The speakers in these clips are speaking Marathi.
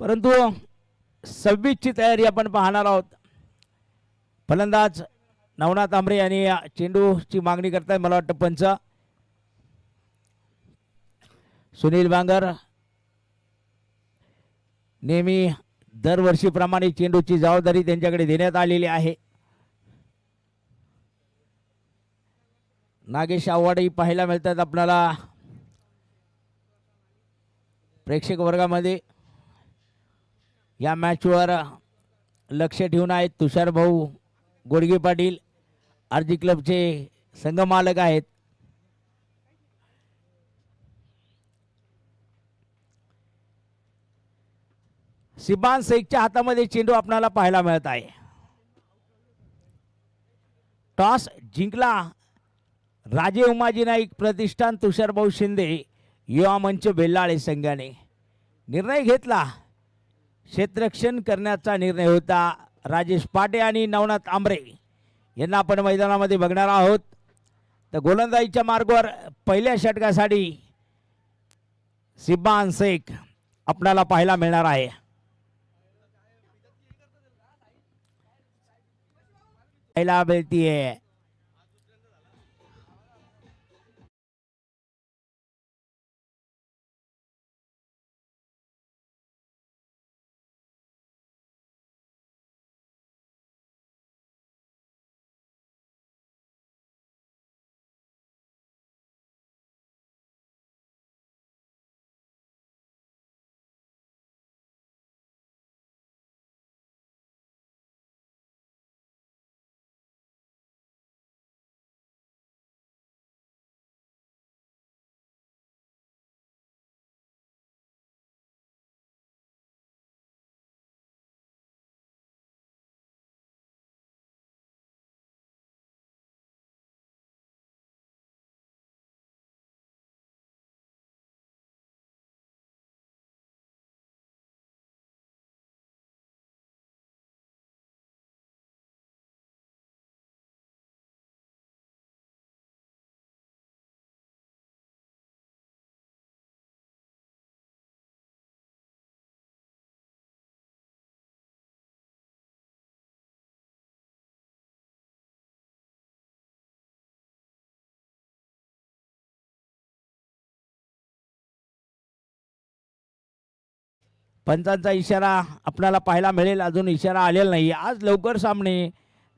परंतु 26ची तयारी आपण पाहणार आहोत. फलंदाज नवनाथ आंबरे यांनी चेंडूची मागणी करतायत. मला वाटतं पंच सुनील बांगर नेहमी दरवर्षीप्रमाणे चेंडूची जबाबदारी त्यांच्याकडे देण्यात आलेली आहे. नागेश आव्हाडही पाहायला मिळतात आपल्याला प्रेक्षक वर्गामध्ये. या मॅचवर लक्ष ठेवून आहेत तुषार भाऊ गोडगे पाटील, आरजी क्लबचे संघमालक आहेत. सिबान शेखच्या हातामध्ये चेंडू आपल्याला पाहायला मिळत आहे. टॉस जिंकला राजे उमाजी नाईक प्रतिष्ठान तुषारभाऊ शिंदे युवा मंच बेल्लाळे संघाने. निर्णय घेतला, क्षेत्ररक्षण करण्याचा निर्णय होता. राजेश पाटे आणि नवनाथ आंबरे यांना आपण मैदानामध्ये बघणार आहोत. तर गोलंदाजीच्या मार्गावर पहिल्या षटकासाठी सिबान शेख आपल्याला पाहायला मिळणार आहे. पाहायला मिळतीये पंचांचा इशारा आपल्याला पाहायला मिळेल. अजून इशारा आलेला नाही. आज लवकर सामने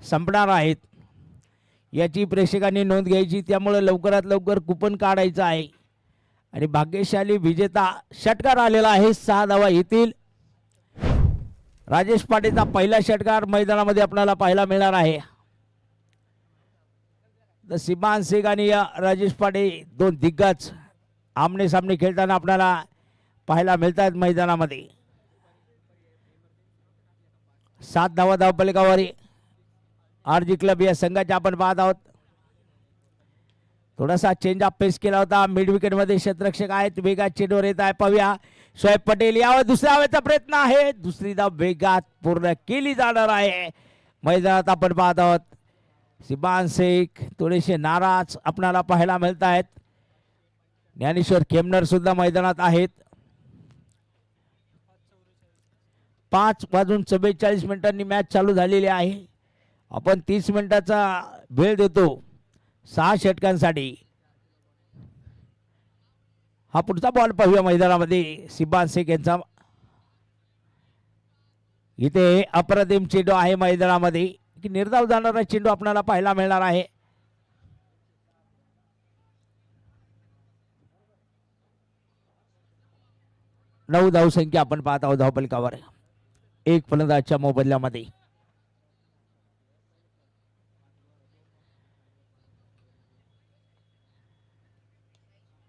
संपणार आहेत याची प्रेक्षकांनी नोंद घ्यायची. त्यामुळे लवकरात लवकर कुपन काढायचं आहे. आणि भाग्यशाली विजेता षटकार आलेला आहे. 6 धावा येतील. राजेश पाटेचा पहिला षटकार मैदानामध्ये आपल्याला पाहायला मिळणार आहे. तर सिबान शेख आणि राजेश पाटे दोन दिग्गज आमने सामने खेळताना आपल्याला पाहायला मिळतात मैदानामध्ये. 7 धावा धावफलकावर आरजी क्लब या संघाच्या आपण पाहत आहोत. थोडासा चेंज ऑफ पेस केला होता. मिड विकेट मध्ये क्षेत्ररक्षक आहेत. वेगात चेंडूवर येत आहे. पाहूया शोएब पटेल यावर दुसऱ्या धावेचा प्रयत्न आहे. दुसरी धाव वेगात पूर्ण केली जाणार आहे. मैदानात आपण पाहत आहोत सिबान शेख थोडेसे नाराज आपल्याला पाहायला मिळत आहेत. ज्ञानेश्वर खेमनर सुद्धा मैदानात आहेत. 5:44 मॅच चालू झालेली आहे. आपण 30 मिनिटाचा वेळ देतो 6 षटकांसाठी. हा पुढचा बॉल पाहूया मैदानामध्ये सिबान शेख यांचा. इथे अप्रतिम चेंडू आहे मैदानामध्ये की निर्धाव जाणारा चेंडू आपल्याला पाहायला मिळणार आहे. नऊ धावसंख्या आपण पाहत आहोत धावफलकावर. एक फलंदाजच्या मोबदल्यामध्ये.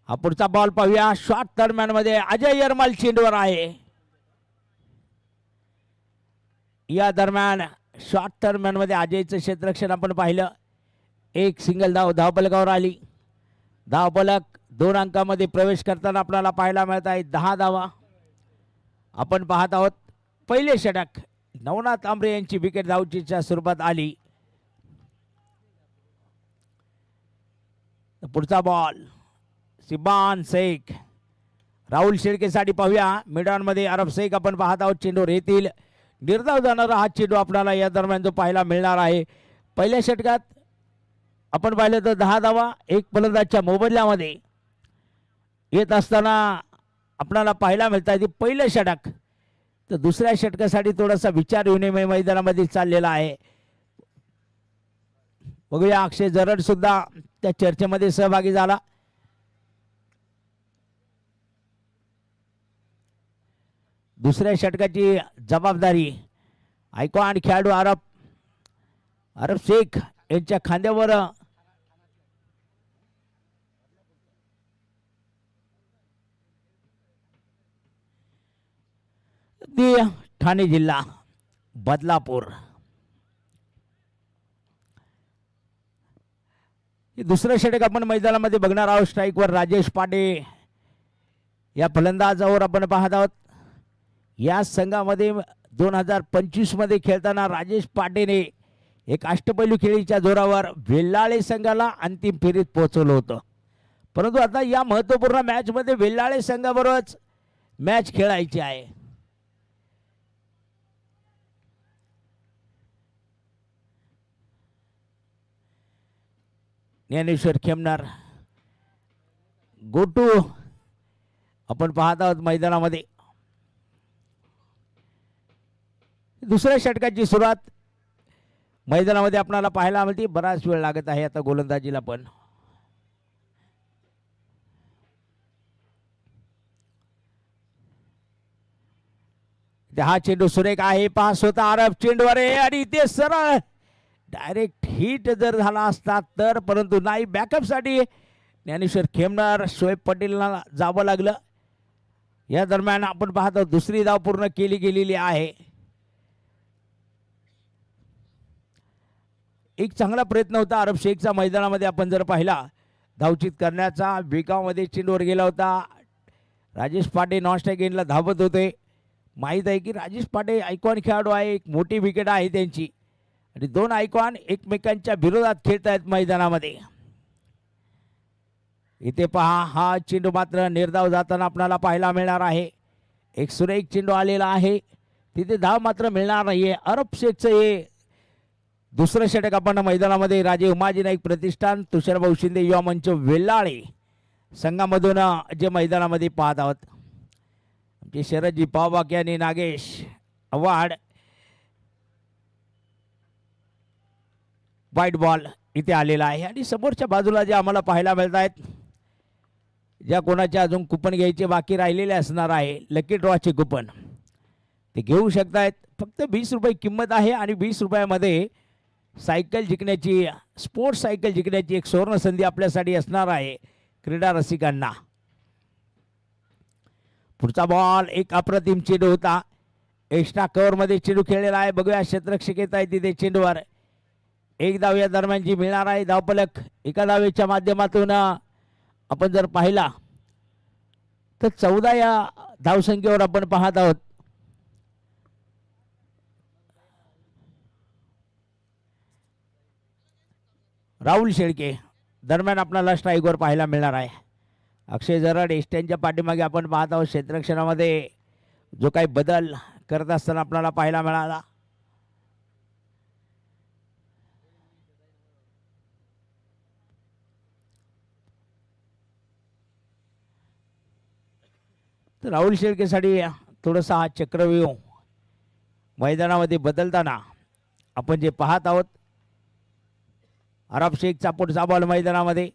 हा पुढचा बॉल पाहूया. शॉर्ट दरम्यान मध्ये अजय यरमाल चेंडूवर आहे. या दरम्यान शॉर्ट दरम्यान मध्ये अजयचं क्षेत्ररक्षण आपण पाहिलं. एक सिंगल धाव धावफलकावर आली. धावफलक 2 अंकामध्ये प्रवेश करताना आपल्याला पाहायला मिळत आहे 10 धावा. आपण पाहत आहोत पहिले षटक. नवनाथ आंबरे यांची विकेट धावचीच्या स्वरूपात आली. पुढचा बॉल सिबान शेख राहुल शेळकेसाठी पाहूया मिडॉनमध्ये अरब शेख आपण पाहत आहोत चेंडूवर येतील निर्धाव जाणारा हा चेंडू आपल्याला या दरम्यान जो पाहायला मिळणार आहे. पहिल्या षटकात आपण पाहिलं तर 10 धावा एक फलंदाजच्या मोबदल्यामध्ये येत असताना आपल्याला पाहायला मिळत आहे. पहिलं षटक तर दुसऱ्या षटकासाठी थोडासा विचार विनिमय मैदानामध्ये चाललेला आहे. बघूया अक्षय जरड सुद्धा त्या चर्चेमध्ये सहभागी झाला. दुसऱ्या षटकाची जबाबदारी आयकॉन खेळाडू अरब शेख यांच्या खांद्यावर ठाणे जिल्हा बदलापूर. दुसरं षटक आपण मैदानामध्ये बघणार आहोत. स्ट्राईकवर राजेश पाटे या फलंदाजावर आपण पाहत आहोत. या संघामध्ये 2025 मध्ये खेळताना राजेश पाटेने एक अष्टपैलू खेळीच्या जोरावर वेल्लाळे संघाला अंतिम फेरीत पोहोचवलं होतं. परंतु आता या महत्त्वपूर्ण मॅचमध्ये वेल्लाळे संघाबरोबरच मॅच खेळायची आहे. ज्ञानेश्वर खेमनार गोटू आपण पाहत आहोत मैदानामध्ये. दुसऱ्या षटकाची सुरुवात मैदानामध्ये आपल्याला पाहायला मिळते. बराच वेळ लागत आहे आता गोलंदाजीला पण. हा चेंडू सुरेख आहे. पास होता अरब चेंडूवर आणि ते सरळ डायरेक्ट हिट जर झाला असता तर, परंतु नाही. बॅकअपसाठी ज्ञानेश्वर खेमनार शोएब पटेलला जावं लागलं. या दरम्यान आपण पाहतो दुसरी धाव पूर्ण केली गेलेली आहे. एक चांगला प्रयत्न होता अरब शेखचा मैदानामध्ये आपण जर पाहिला धावचित करण्याचा. वेगामध्ये चेंडूवर गेला होता. राजेश पाटे नॉन स्ट्राईक एंडला धावत होते. माहीत आहे की राजेश पाटे आयकॉन खेळाडू आहे. एक मोठी विकेट आहे त्यांची आणि दोन आयकॉन एकमेकांच्या विरोधात खेळत आहेत मैदानामध्ये. इथे पहा हा चेंडू मात्र निर्धाव जाताना आपल्याला पाहायला मिळणार आहे. एक सुरेख चेंडू आलेला आहे. तिथे धाव मात्र मिळणार नाहीये. अरब शेखचं हे दुसरं षटक आपण मैदानामध्ये राजे उमाजी नाईक प्रतिष्ठान तुषारभाऊ शिंदे युवा मंच वेल्लाळे संघामधून जे मैदानामध्ये पाहत आहोत. आमचे शरदजी पावबाकी आणि नागेश आव्हाड. व्हाईट बॉल इथे आलेला आहे आणि समोरच्या बाजूला जे आम्हाला पाहायला मिळत आहेत, ज्या कोणाच्या अजून कुपन घ्यायचे बाकी राहिलेले असणार आहे लकी ड्रॉचे कुपन ते घेऊ शकतायत. फक्त 20 रुपये किंमत आहे आणि 20 रुपयामध्ये सायकल जिंकण्याची, स्पोर्ट्स सायकल जिंकण्याची एक सुवर्ण संधी आपल्यासाठी असणार आहे क्रीडा रसिकांना. पुढचा बॉल एक अप्रतिम चेंडू होता. एक्स्ट्रा कव्हरमध्ये चेंडू खेळलेला आहे. बघूया क्षेत्ररक्षक येत आहे तिथे चेंडूवर. एक धाव या दरम्यान जी मिळणार आहे. धावफलक एका धावेच्या माध्यमातून आपण जर पाहिला तर 14 या धावसंख्येवर आपण पाहत आहोत. राहुल शेळके दरम्यान आपल्याला स्ट्राईकवर पाहायला मिळणार आहे. अक्षय जरड एस्ट्यांच्या पाठीमागे आपण पाहत आहोत. क्षेत्ररक्षणामध्ये जो काही बदल करत असताना आपल्याला पाहायला मिळाला. तर राहुल शेळकेसाठी थोडासा हा चक्रव्यूह मैदानामध्ये बदलताना आपण जे पाहत आहोत. अरब शेखचा पुढचा बॉल मैदानामध्ये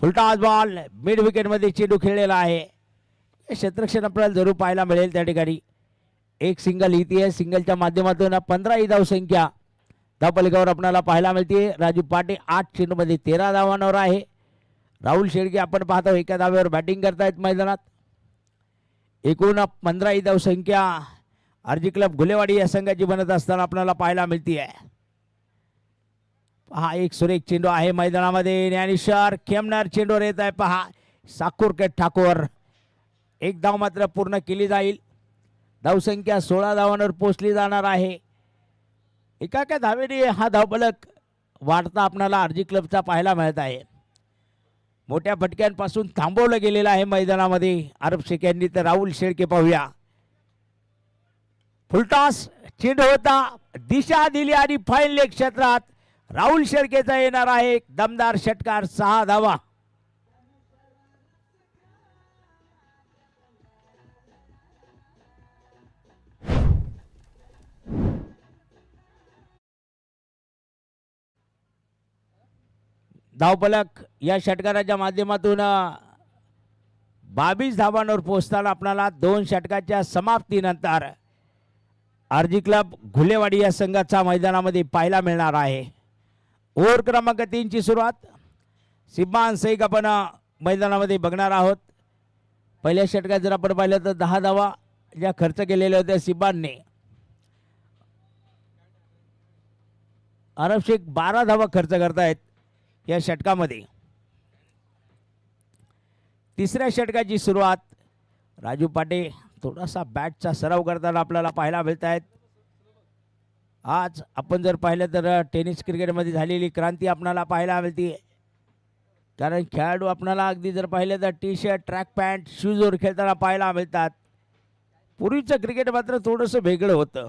फुलटॉस बॉल मिड विकेटमध्ये चेंडू खेळलेला आहे. क्षेत्ररक्षण आपल्याला जरूर पाहायला मिळेल त्या ठिकाणी. एक सिंगल इथे आहे. सिंगलच्या माध्यमातून 15 ही धावसंख्या धावफलकावर आपल्याला पाहायला मिळते. राजू पाटे 8 चेंडूमध्ये 13 धावांवर आहे. राहुल शेळके आपण पाहतो एका धाव्यावर बॅटिंग करतायत मैदानात. एकूण 15 ही धावसंख्या आरजी क्लब घुलेवाडी या संघाची बनत असताना आपल्याला पाहायला मिळते आहे. पहा एक सुरेख चेंडू आहे मैदानामध्ये. ज्ञानेश्वर खेमनार चेंडूवर येत आहे. पहा साकुरकेट ठाकूर. एक धाव मात्र पूर्ण केली जाईल. धावसंख्या 16 धावांवर पोहोचली जाणार आहे. एका धावेने हा धावफलक वाढता आपल्याला आरजी क्लबचा पाहायला मिळत आहे. मोठ्या फटक्यांपासून थांबवलं गेलेलं आहे मैदानामध्ये अरब शेख यांनी. तर राहुल शेळके पाहूया. फुलटॉस चेंडू होता, दिशा दिली आणि फाईन लेग क्षेत्रात राहुल शेळकेचा येणार आहे एक दमदार षटकार. 6 धावा. धावफलक या षटकाराच्या माध्यमातून 22 धावांवर पोहोचताना आपल्याला 2 षटकाच्या समाप्तीनंतर आरजी क्लब घुलेवाडी या संघाचा मैदानामध्ये पाहायला मिळणार आहे. ओव्हर क्रमांक 3 ची सुरुवात. सिब्बान शेख आपण मैदानामध्ये बघणार आहोत. पहिल्या षटकात जर आपण पाहिलं तर 10 धावा ज्या खर्च केलेल्या होत्या सिब्बानने. अरब शेख 12 धावा खर्च करतायत या षटकामध्ये. तिसऱ्या षटकाची सुरुवात. राजू पाटे थोडासा बॅटचा सराव करताना आपल्याला पाहायला मिळत आहेत. आज आपण जर पाहिलं तर टेनिस क्रिकेटमध्ये झालेली क्रांती आपल्याला पाहायला मिळते. कारण खेळाडू आपल्याला अगदी जर पाहिलं तर टी शर्ट, ट्रॅक पॅन्ट, शूजवर खेळताना पाहायला मिळतात. पूर्वीचं क्रिकेट मात्र थोडंसं वेगळं होतं.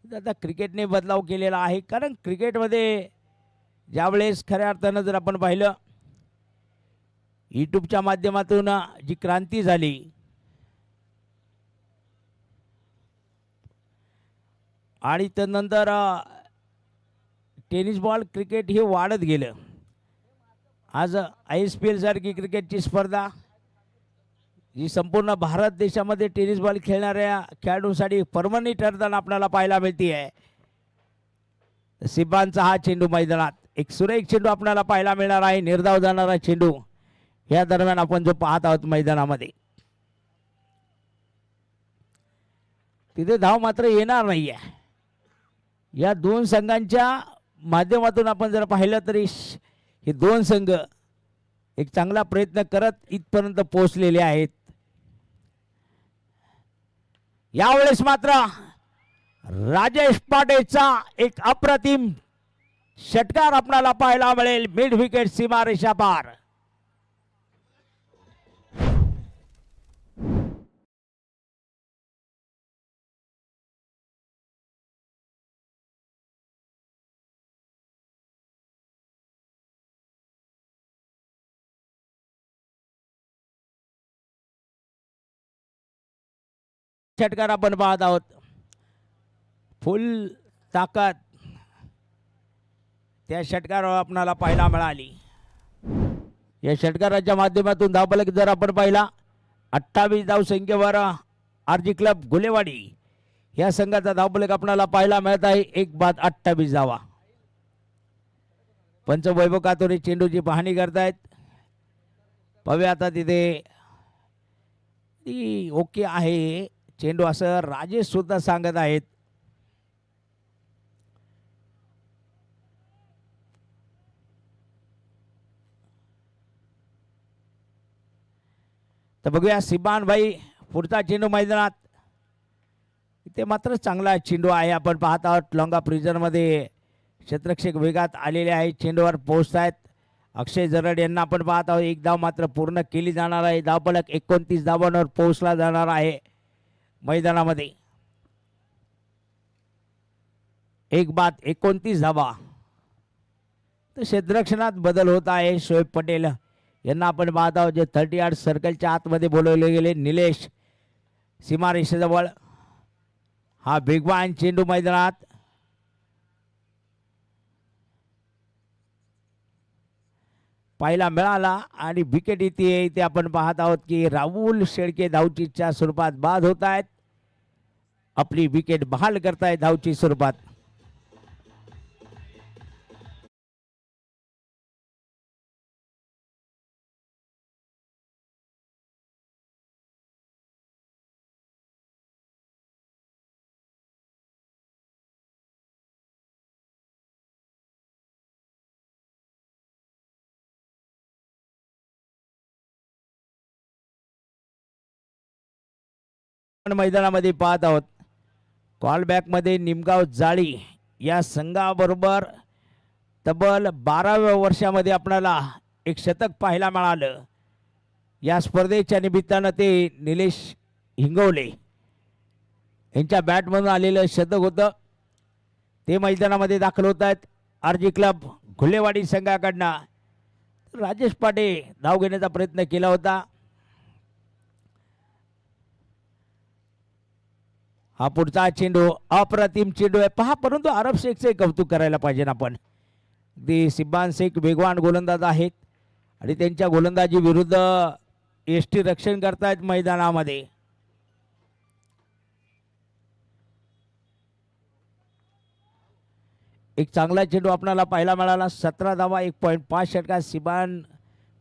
आता क्रिकेटने बदलाव केलेला आहे. कारण क्रिकेटमध्ये ज्यावेळेस खऱ्या अर्थानं जर आपण पाहिलं यूट्यूबच्या माध्यमातून जी क्रांती झाली, आणि त्यानंतर टेनिस बॉल क्रिकेट हे वाढत गेलं. आज ISPL सारखी क्रिकेटची स्पर्धा जी संपूर्ण भारत देशामध्ये टेनिस बॉल खेळणाऱ्या खेळाडूंसाठी पर्मनंट ठरताना आपल्याला पाहायला मिळते आहे. सिब्बानचा हा चेंडू मैदानात एक सुरेख चेंडू आपल्याला पाहायला मिळणार आहे. निर्धाव जाणारा चेंडू या दरम्यान आपण जो पाहत आहोत मैदानामध्ये. तिथे धाव मात्र येणार नाहीये. या 2 संघांच्या माध्यमातून आपण जर पाहिलं तरी हे 2 संघ एक चांगला प्रयत्न करत इथपर्यंत पोहोचलेले आहेत. यावेळेस मात्र राजेश पाटेचा एक अप्रतिम षटकार आपल्याला पाहायला मिळेल. मिड विकेट सीमारेषा पार. षटकार आपण पाहत आहोत. फुल ताकद त्या षटकारावर आपल्याला पाहायला मिळाली. या षटकाराच्या माध्यमातून धावफलक जर आपण पाहिला 28 धावसंख्येवर आरजी क्लब घुलेवाडी या संघाचा धावफलक आपल्याला पाहायला मिळत आहे. 1 बाद 28 धावा. पंच वैभव कातोरे चेंडूची पाहणी करतायत. पाहूया आता तिथे ओके आहे चेंडू असं राजेश सुद्धा सांगत आहेत. तर बघूया सिब्बान भाई पुढचा चेंडू मैदानात. इथे मात्र चांगला चेंडू आहे. आपण पाहत आहोत लॉंगा प्रिझनमध्ये क्षेत्ररक्षक वेगात आलेले आहे. चेंडूवर पोहोचत आहेत. अक्षय जरड यांना आपण पाहत आहोत. 1 धाव मात्र पूर्ण केली जाणार आहे. धावफलक 29 धावांवर पोहोचला जाणार आहे मैदानामध्ये. 1 बाद 29 धावा. तर क्षेत्ररक्षणात बदल होत आहे. शोएब पटेल यांना आपण पाहत आहोत जे 38 सर्कलच्या आतमध्ये बोलवले गेले. निलेश सीमारेषेजवळ. हा वेगवान चेंडू मैदानात. पाहायला मिळाला आणि विकेट इथे आपण पाहत आहोत की राहुल शेळके धावचीच्या स्वरूपात बाद होत आहेत. आपली विकेट बहाल करतायत धावची स्वरूपात. मैदानामध्ये पाहत आहोत कॉल बॅक मध्ये निमगाव जाळी या संघाबरोबर तब्बल 12व्या वर्षामध्ये आपल्याला एक शतक पाहायला मिळालं. या स्पर्धेच्या निमित्तानं ते निलेश हिंगवले यांच्या बॅटमधून आलेलं शतक होतं. ते मैदानामध्ये दाखल होत आहेत आरजी क्लब घुलेवाडी संघाकडनं. राजेश पाटे धाव घेण्याचा प्रयत्न केला होता. हा पुढचा चेंडू अप्रतिम चेंडू आहे पहा, परंतु अरब शेखचे कौतुक करायला पाहिजे ना आपण. ते सिब्बान शेख वेगवान गोलंदाज आहेत आणि त्यांच्या गोलंदाजी विरुद्ध यष्टी रक्षण करतायत मैदानामध्ये. एक चांगला चेंडू आपल्याला पाहायला मिळाला. 17 धावा 1.5 षटकात सिबान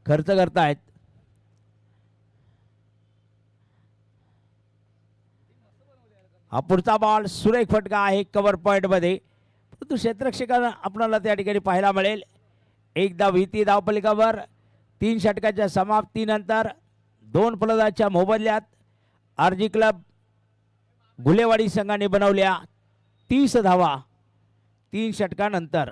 खर्च करतायत. हा पुढचा बॉल सुरेख फटका आहे कव्हर पॉइंट मध्ये, परंतु क्षेत्ररक्षकांना आपल्याला त्या ठिकाणी पाहायला मिळेल. एक धाव ही धावपलिकावर 3 षटकाच्या समाप्तीनंतर 2 फलंदाजांच्या मोबदल्यात आरजी क्लब घुलेवाडी संघाने बनवल्या 30 धावा 3 षटकानंतर.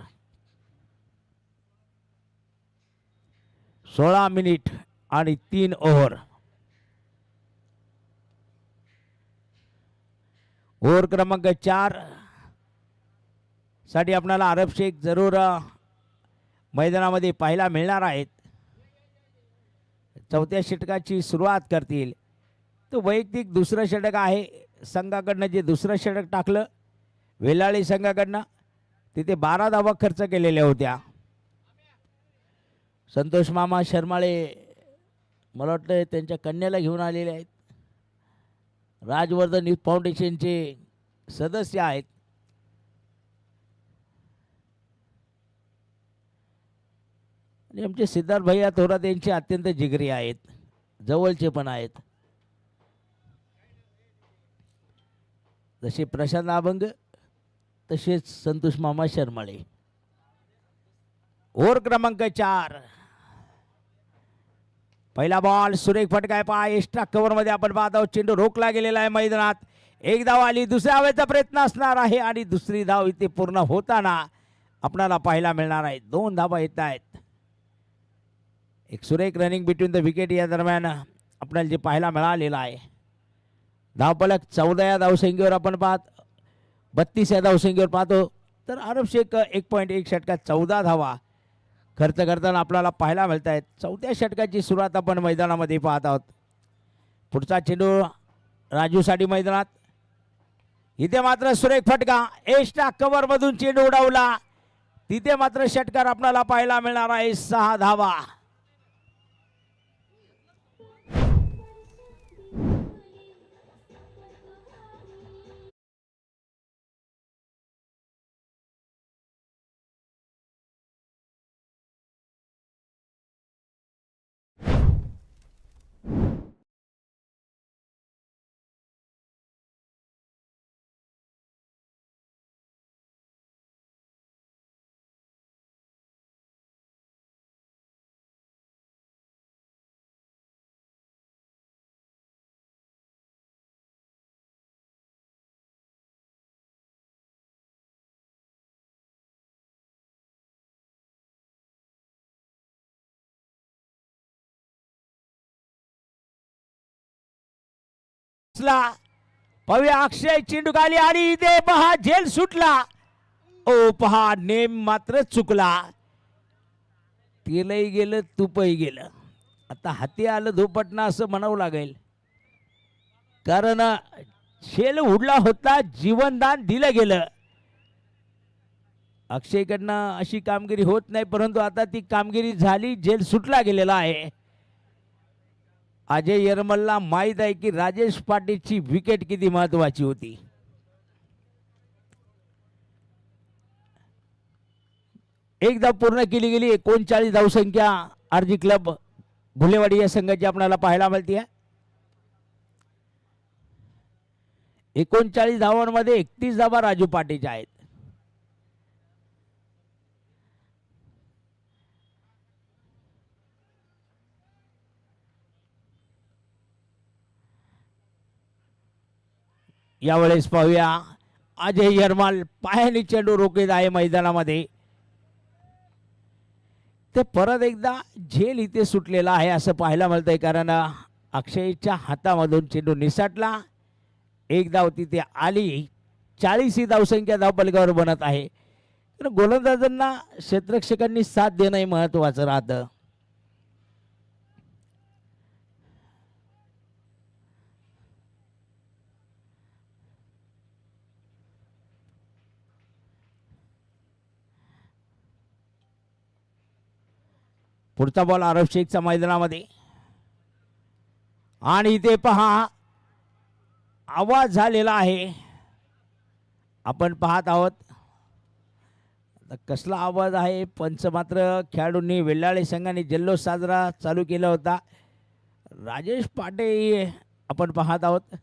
16 मिनिट आणि 3 ओव्हर. ओव्हर क्रमांक 4 साठी आपल्याला अरब शेख जरूर मैदानामध्ये पाहायला मिळणार आहेत. चौथ्या षटकाची सुरुवात करतील. तो वैयक्तिक दुसरं षटक आहे संघाकडनं, जे दुसरं षटक टाकलं वेलाळी संघाकडनं तिथे 12 धावा खर्च केलेल्या होत्या. संतोष मामा शर्माळे मला वाटतं त्यांच्या कन्याला घेऊन आलेले आहेत. राजवर्धन यूथ फाउंडेशनचे सदस्य आहेत. आणि आमचे सिद्धार्थ भैया थोरात यांचे अत्यंत जिगरी आहेत, जवळचे पण आहेत. जसे प्रशांत अभंग तसेच संतोष मामा शर्माळे. ओव्हर क्रमांक 4 पहिला बॉल सुरेख फटका आहे. एक्स्ट्रा कव्हर मध्ये आपण पाहत आहोत. चेंडू रोखला गेलेला आहे मैदानात. एक धाव आली, दुसऱ्या धावेचा प्रयत्न असणार आहे आणि दुसरी धाव इथे पूर्ण होताना आपल्याला पाहायला मिळणार आहे. 2 धावा येत आहेत. एक सुरेख रनिंग बिटवीन द विकेट या दरम्यान आपल्याला जे पाहायला मिळालेलं आहे. धावफलक 14 या धावसंख्येवर आपण पाहत 32 या धावसंख्येवर पाहतो तर अरब शेख 1.1 षटकात 14 धावा खर्च करताना आपल्याला पाहायला मिळत आहेत. चौथ्या षटकाची सुरुवात आपण मैदानामध्ये पाहत आहोत. पुढचा चेंडू राजूसाठी मैदानात. इथे मात्र सुरेख फटका एक्स्ट्रा कव्हर मधून चेंडू उडवला. तिथे मात्र षटकार आपल्याला पाहायला मिळणार आहे. 6 धावा. पव्या अक्षय चेंडू खाली आणि इथे पहा झेल सुटला. ओ पहा नेम मात्र चुकला. तेलही गेलं तुपही गेलं. आता हाती आलं धोपटणं असं म्हणावं लागेल, कारण झेल उडला होता, जीवनदान दिलं गेलं. अक्षयकडनं अशी कामगिरी होत नाही, परंतु आता ती कामगिरी झाली. झेल सुटला गेलेला आहे. अजय यरमलला माहीत आहे की राजेश पाटीलची विकेट किती महत्वाची होती. एकदा पूर्ण केली गेली. 39 धावसंख्या आरजी क्लब घुलेवाडी या संघाची आपल्याला पाहायला मिळते. 39 धावांमध्ये 31 धावा राजू पाटीलच्या आहेत. यावेळेस पाहूया अजय यरमाल पायाने चेंडू रोखीत आहे मैदानामध्ये. ते परत एकदा झेल इथे सुटलेला आहे असं पाहायला मिळतंय, कारण अक्षयच्या हातामधून चेंडू निसटला. एक धाव तिथे आली. 40 ही धावसंख्या धावपलकावर बनत आहे. तर गोलंदाजांना क्षेत्ररक्षकांनी साथ देणं हे महत्वाचं राहतं. पुढचा बॉल आरव शेखचा मैदानामध्ये आणि इथे पहा आवाज झालेला आहे. आपण पाहत आहोत कसला आवाज आहे. पंच मात्र खेळाडूंनी वेल्हाळे संघाने जल्लोष साजरा चालू केला होता. राजेश पाटे आपण पाहत आहोत.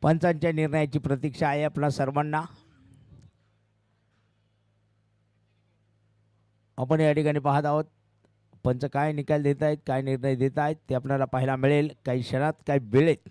पंचांच्या निर्णयाची प्रतीक्षा आहे आपल्या सर्वांना. आपण या ठिकाणी पाहत आहोत पंच काय निकाल देत आहेत, काय निर्णय देत आहेत ते आपल्याला पाहायला मिळेल काही क्षणात, काही वेळेत.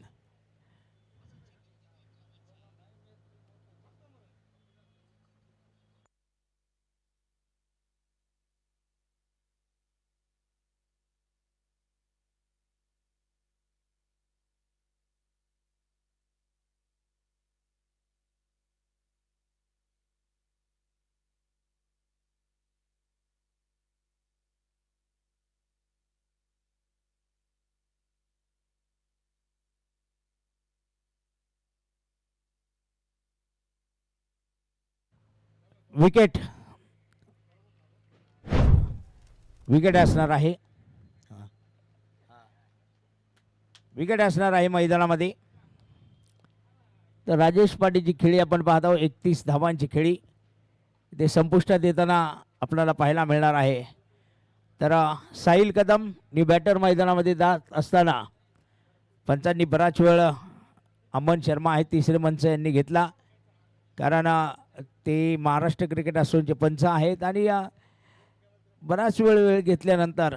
विकेट विकेट असणार आहे. विकेट असणार आहे मैदानामध्ये. तर राजेश पाटीलची खेळी आपण पाहत आहोत. 31 धावांची खेळी ते संपुष्टात येताना आपल्याला पाहायला मिळणार आहे. तर साहिल कदम नि बॅटर मैदानामध्ये जात असताना पंचांनी बराच वेळ अमन शर्मा आहे तिसरे मंच यांनी घेतला, कारण ते महाराष्ट्र क्रिकेट असोसिएशनचे पंच आहेत आणि बराच वेळ घेतल्यानंतर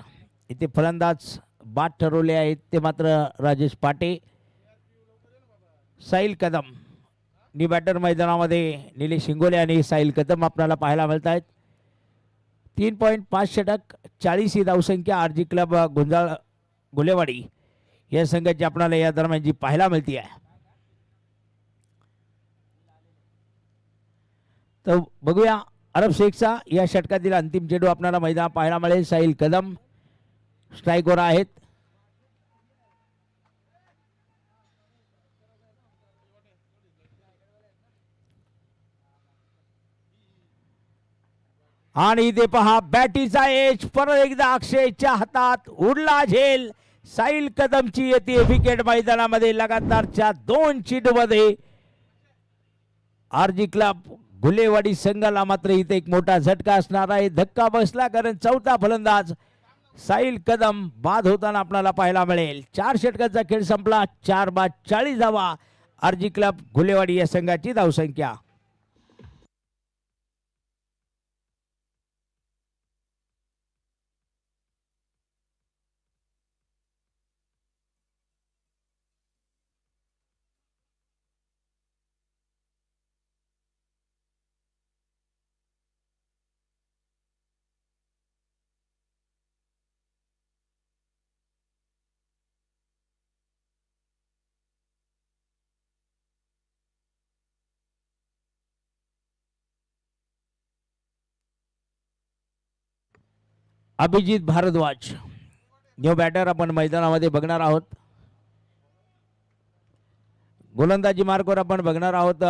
इथे फलंदाज बाद ठरवले आहेत ते मात्र राजेश पाटे. साहिल कदम नी बॅटर मैदानामध्ये निलेश हिंगोले आणि साहिल कदम आपल्याला पाहायला मिळत आहेत. 3.5 षटक 40 ही धावसंख्या आरजी क्लब गुंजाळ गुलेवाडी या संघाची आपल्याला या दरम्यान जी पाहायला मिळते आहे. तर बघूया अरब शेखचा या षटकातील अंतिम चेंडू आपल्याला मैदानात पाहायला मिळेल. साहिल कदम स्ट्राईकवर आहेत. आणि इथे पहा बॅटीचा एज परत एकदा अक्षयच्या हातात उडला झेल. साहिल कदमची येते विकेट मैदानामध्ये. लगातारच्या 2 चेंडूमध्ये आरजी क्लब गुलेवाडी संघाला मात्र इथे एक मोठा झटका असणार आहे. धक्का बसला कारण चौथा फलंदाज साहिल कदम बाद होताना आपल्याला पाहायला मिळेल. 4 षटकाचा खेळ संपला. 4 बाद 40 धावा आरजी क्लब गुलेवाडी या संघाची धावसंख्या. अभिजित भारद्वाज न्यू बॅटर आपण मैदानामध्ये बघणार आहोत. गोलंदाजी मार्गावर आपण बघणार आहोत.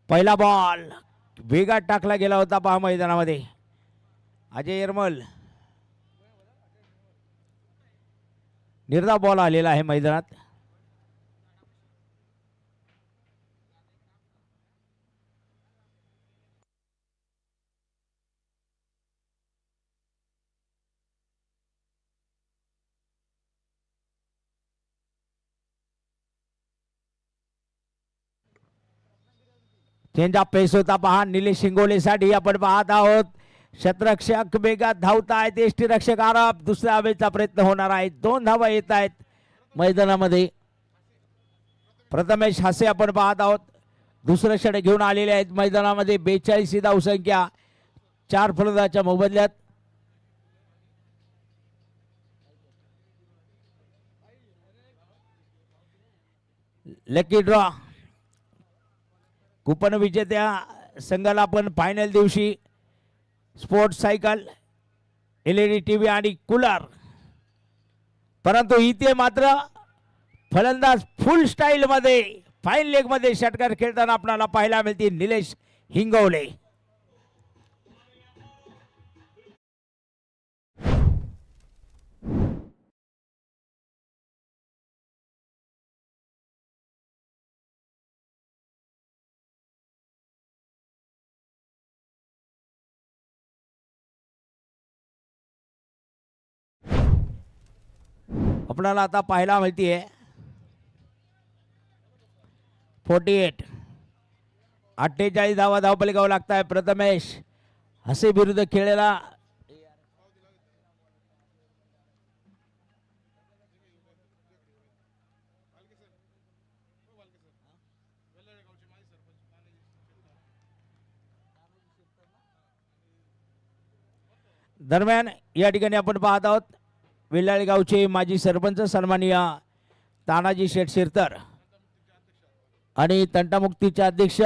पहिला बॉल वेगात टाकला गेला होता पहा मैदानामध्ये. अजय यरमल निर्धाव बॉल आलेला आहे मैदानात. चेंज ऑफ पेस होता पहा निलेश हिंगोलेसाठी आपण पाहत आहोत. क्षेत्ररक्षक वेगात धावतायत. यष्टीरक्षक आरब दुसऱ्या हवेचा प्रयत्न होणार आहे. 2 धावा येत आहेत मैदानामध्ये. प्रथमेश हासे आपण पाहत आहोत. दुसरं षटक घेऊन आलेले आहेत मैदानामध्ये. 42 ही धावसंख्या 4 फलंदाजाच्या मोबदल्यात. लकी ड्रॉ कुपन विजेत्या संघाला आपण फायनल दिवशी स्पोर्ट्स सायकल, LED टीव्ही आणि कूलर. परंतु इथे मात्र फलंदाज फुल स्टाईल मध्ये फाईन लेग मध्ये षटकार खेळताना आपल्याला पाहायला मिळते निलेश हिंगोले. आपल्याला आता पाहायला मिळतीये 48 धावा धावपलिकावर लागत आहे. प्रथमेश हसे विरुद्ध खेळलेला दरम्यान या ठिकाणी आपण पाहत आहोत वेल्लाळे गावचे माजी सरपंच सन्माननीय तानाजी शेठ शिरतर आणि तंटामुक्तीचे अध्यक्ष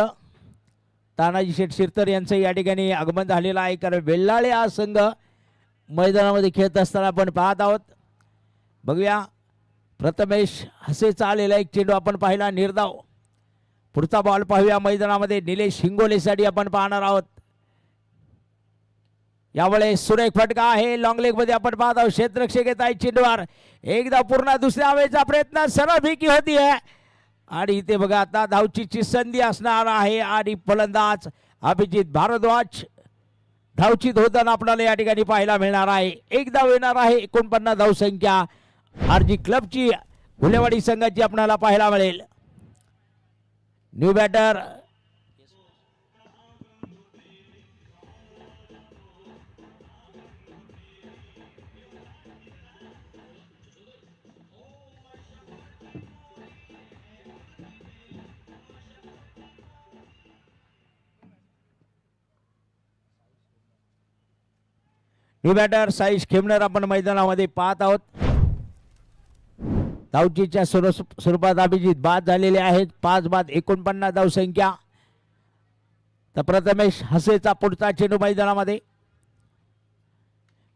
तानाजी शेठ शिरतर यांचं या ठिकाणी आगमन झालेलं आहे. कारण वेल्लाळे हा संघ मैदानामध्ये खेळत असताना आपण पाहत आहोत. बघूया प्रथमेश हसेचा आलेला एक चेंडू आपण पाहिला निर्धाव. पुढचा बॉल पाहूया मैदानामध्ये निलेश हिंगोलेसाठी आपण पाहणार आहोत. यावेळेस सुरेख फटका आहे. लॉंग लेग मध्ये आपण पाहत आहोत. क्षेत्ररक्षक येत आहे चेंडूवर. एकदा पूर्ण दुसऱ्या हवेचा प्रयत्न सरळ भिकी होती आहे आणि इथे बघा आता धावचीची संधी असणार आहे आणि फलंदाज अभिजित भारद्वाज धावचीत होताना आपल्याला या ठिकाणी पाहायला मिळणार आहे. एक धाव येणार आहे. 49 धावसंख्या आरजी क्लबची घुलेवाडी संघाची आपल्याला पाहायला मिळेल. New batter new batter Saish Khemnar आपण मैदानामध्ये पाहत आहोत. धावचीच्या स्वरूपात अभिजित बाद झालेले आहेत. 5 बाद 49 धावसंख्या. तर प्रथमेश हसेचा पुढचा चेंडू मैदानामध्ये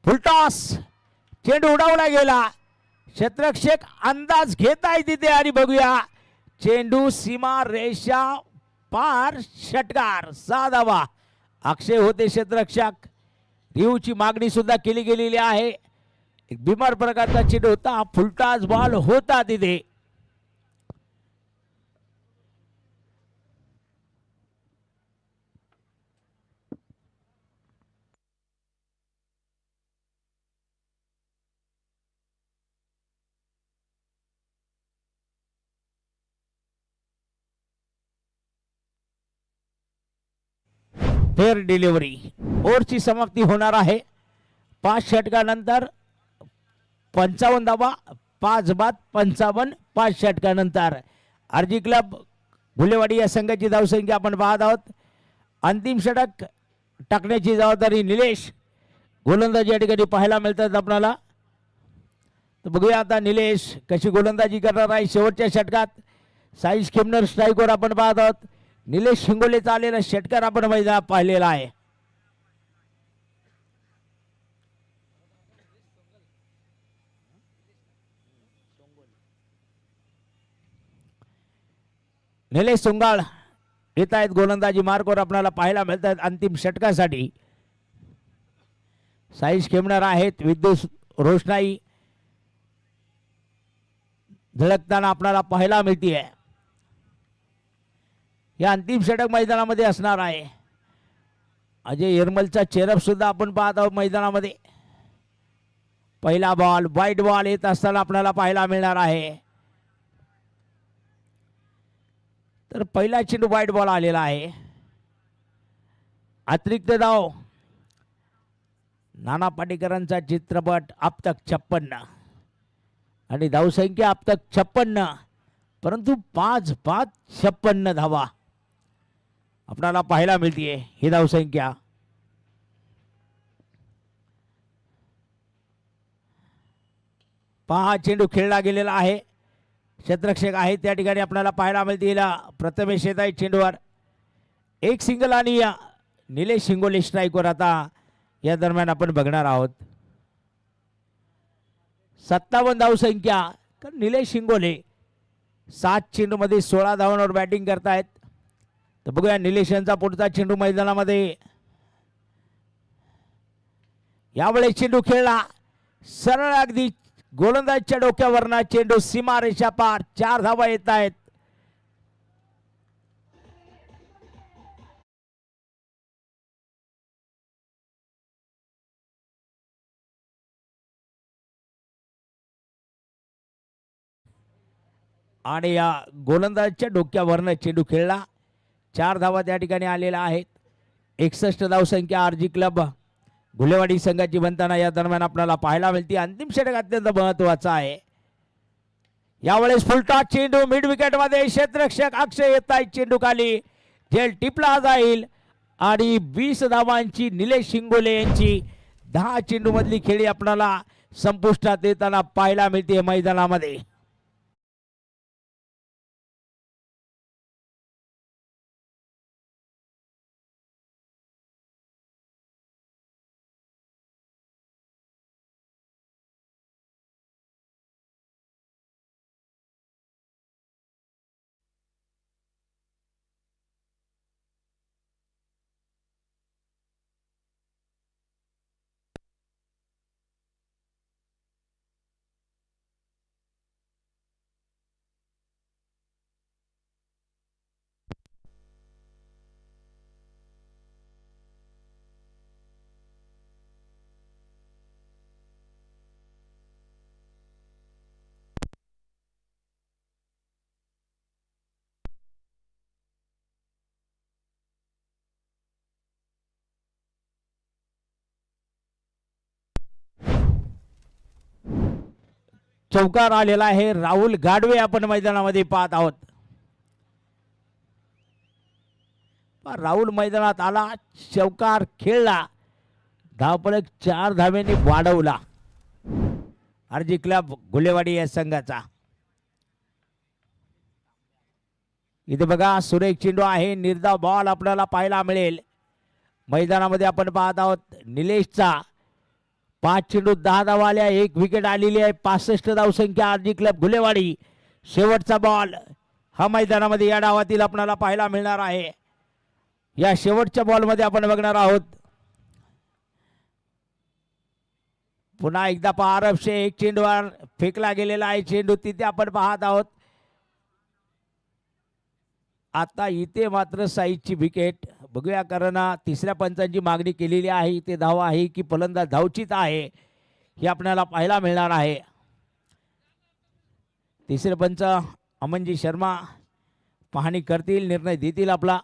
फुलटॉस चेंडू उडवला गेला. क्षेत्ररक्षक अंदाज घेत आहे तिथे आणि बघूया चेंडू सीमा रेषा पार षटकार. 6 धावा. अक्षय होते क्षेत्ररक्षक. रिव्ह्यूची मागणी सुद्धा केली गेलेली आहे. एक बिमार प्रकारचा चेंडू होता. फुलटॉस बॉल होता तिथे. Fair delivery. ओव्हरची समाप्ती होणार आहे. 5 षटकानंतर 55 धावा. 5 बाद 55. 5 षटकानंतर आरजी क्लब घुलेवाडी या संघाची धावसंख्या आपण पाहत आहोत. अंतिम षटक टाकण्याची जबाबदारी निलेश गोलंदाजी या ठिकाणी पाहायला मिळतात आपल्याला. तर बघूया आता निलेश कशी गोलंदाजी करणार आहे शेवटच्या षटकात. साईश खेमनर स्ट्राईकवर आपण पाहत आहोत. निलेश शिंगोलेचा आलेला षटकार आपण मैदानात पाहिलेला आहे. निलेश सोंगाळ येत आहेत गोलंदाजी मार्कवर आपल्याला पाहायला मिळतात अंतिम षटकासाठी. साईश खेमनर आहेत. विद्युत रोषणाई झळकताना आपल्याला पाहायला मिळते. या अंतिम षटक मैदानामध्ये असणार आहे. अजय येरमलचा चेहरा सुद्धा आपण पाहत आहोत मैदानामध्ये. पहिला बॉल वाईट बॉल येत असताना आपल्याला पाहायला मिळणार आहे. तर पहिला चेंडू वाईट बॉल आलेला आहे. अतिरिक्त धाव नाना पाटेकरांचा चित्रपट अब तक 56 आणि धावसंख्या अब तक 56 परंतु 5 बाद 56 धावा आपल्याला पाहायला मिळते. ही धावसंख्या पहा चेंडू खेळला गेलेला आहे. क्षेत्ररक्षक आहे त्या ठिकाणी आपल्याला पाहायला मिळतील. प्रथमेश येत आहे चेंडूवर. एक सिंगल आणि निलेश शिंगोले स्ट्राईकवर आता या दरम्यान आपण बघणार आहोत. 57 धावसंख्या. निलेश शिंगोले 7 चेंडूमध्ये 16 धावांवर बॅटिंग करतायत. तर बघूया निलेश यांचा पुढचा चेंडू मैदानामध्ये. यावेळेस चेंडू खेळला सरळ अगदी गोलंदाजच्या डोक्यावरना चेंडू सीमारेषा पार. 4 धावा येत आहेत. आणि या गोलंदाजच्या डोक्यावरनं चेंडू खेळला. 4 धावा त्या ठिकाणी आलेल्या आहेत. 61 धावसंख्या आरजी क्लब घुलेवाडी संघाची बनताना या दरम्यान आपल्याला पाहायला मिळते. अंतिम षटक अत्यंत महत्वाचा आहे. यावेळेस फुलटॉस चेंडू मिड विकेट मध्ये क्षेत्ररक्षक अक्षय येत आहे चेंडू खाली. झेल टिपला जाईल आणि 20 धावांची निलेश शिंगोले यांची 10 चेंडू मधली खेळी आपल्याला संपुष्टात येताना पाहायला मिळते मैदानामध्ये. चौकार आलेला आहे. राहुल गाडवे आपण मैदानामध्ये पाहत आहोत. राहुल मैदानात आला, चौकार खेळला, धावफलक 4 धाव्यांनी वाढवला आरजी क्लब गुलेवाडी या संघाचा. इथे बघा सुरेख चेंडू आहे, निर्धाव बॉल आपल्याला पाहायला मिळेल. मैदानामध्ये आपण पाहत आहोत निलेशचा 5 चेंडू 10 धावा आल्या, 1 विकेट आलेली आहे, 65 धावसंख्या आरजी क्लब गुलेवाडी. शेवटचा बॉल हा मैदानामध्ये या डावातील आपल्याला पाहायला मिळणार आहे. या शेवटच्या बॉलमध्ये आपण बघणार आहोत. पुन्हा एकदा पहा आरबशे, एक चेंडूवर फेकला गेलेला आहे चेंडू, तिथे आपण पाहत आहोत. आता इथे मात्र साईची विकेट बघूया, कारण तिसऱ्या पंचांची मागणी केलेली आहे. इथे धाव आहे की फलंदाज धावचीत आहे हे आपल्याला पाहायला मिळणार आहे. तिसरे पंच अमनजी शर्मा पाहणी करतील, निर्णय देतील आपला.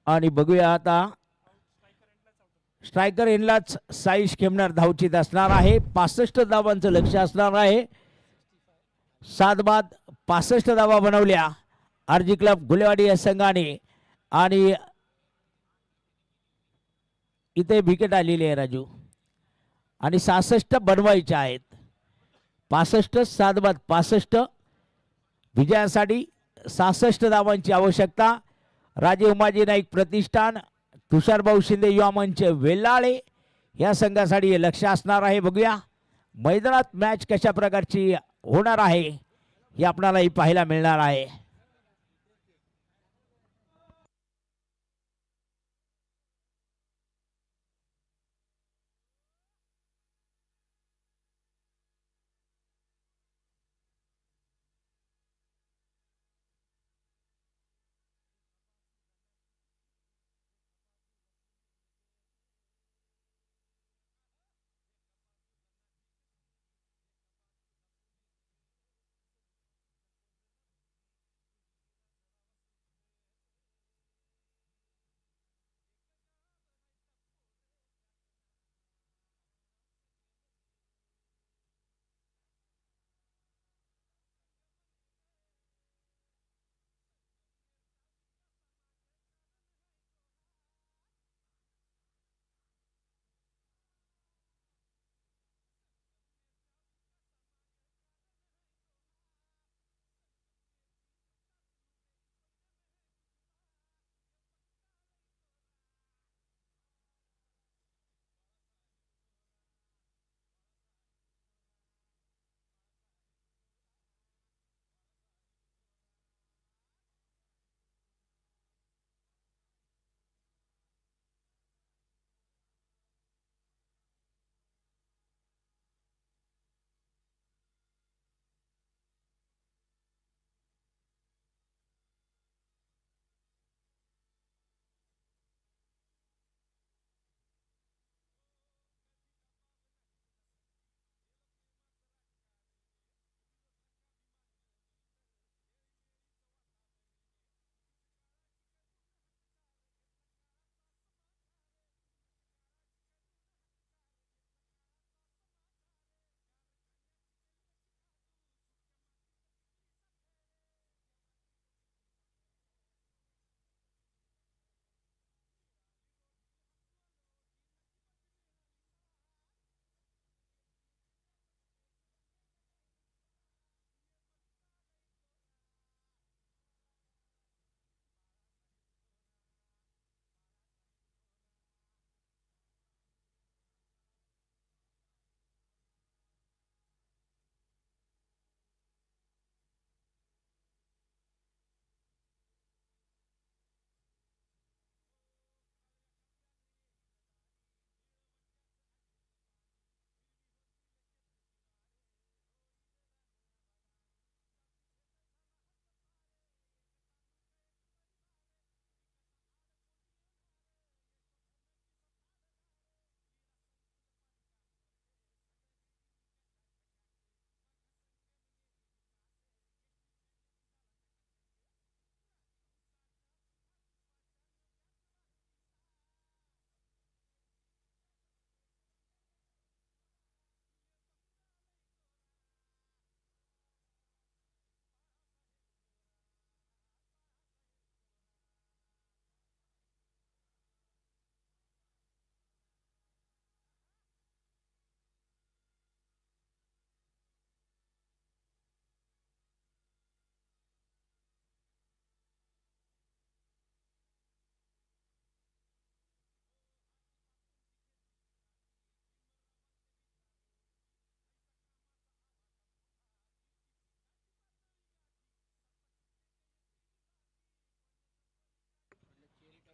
आणि बघूया आता स्ट्रायकर एंडलाच साईश खेमणार धावचीत असणार आहे. 65 धावांचं लक्ष असणार आहे. 7 बाद 65 धावा बनवल्या आरजी क्लब गुलेवाडी या संघाने. आणि इथे विकेट आलेली आहे राजू, आणि 66 बनवायचे आहेत. 65 7 बाद 65 विजयासाठी 66 धावांची आवश्यकता. राजे उमाजी नाईक प्रतिष्ठान, तुषारभाऊ शिंदे युवा मंच वेल्लाळे या संघासाठी हे लक्ष असणार आहे. बघूया मैदानात मॅच कशा प्रकारची होणार आहे हे आपल्यालाही पाहायला मिळणार आहे.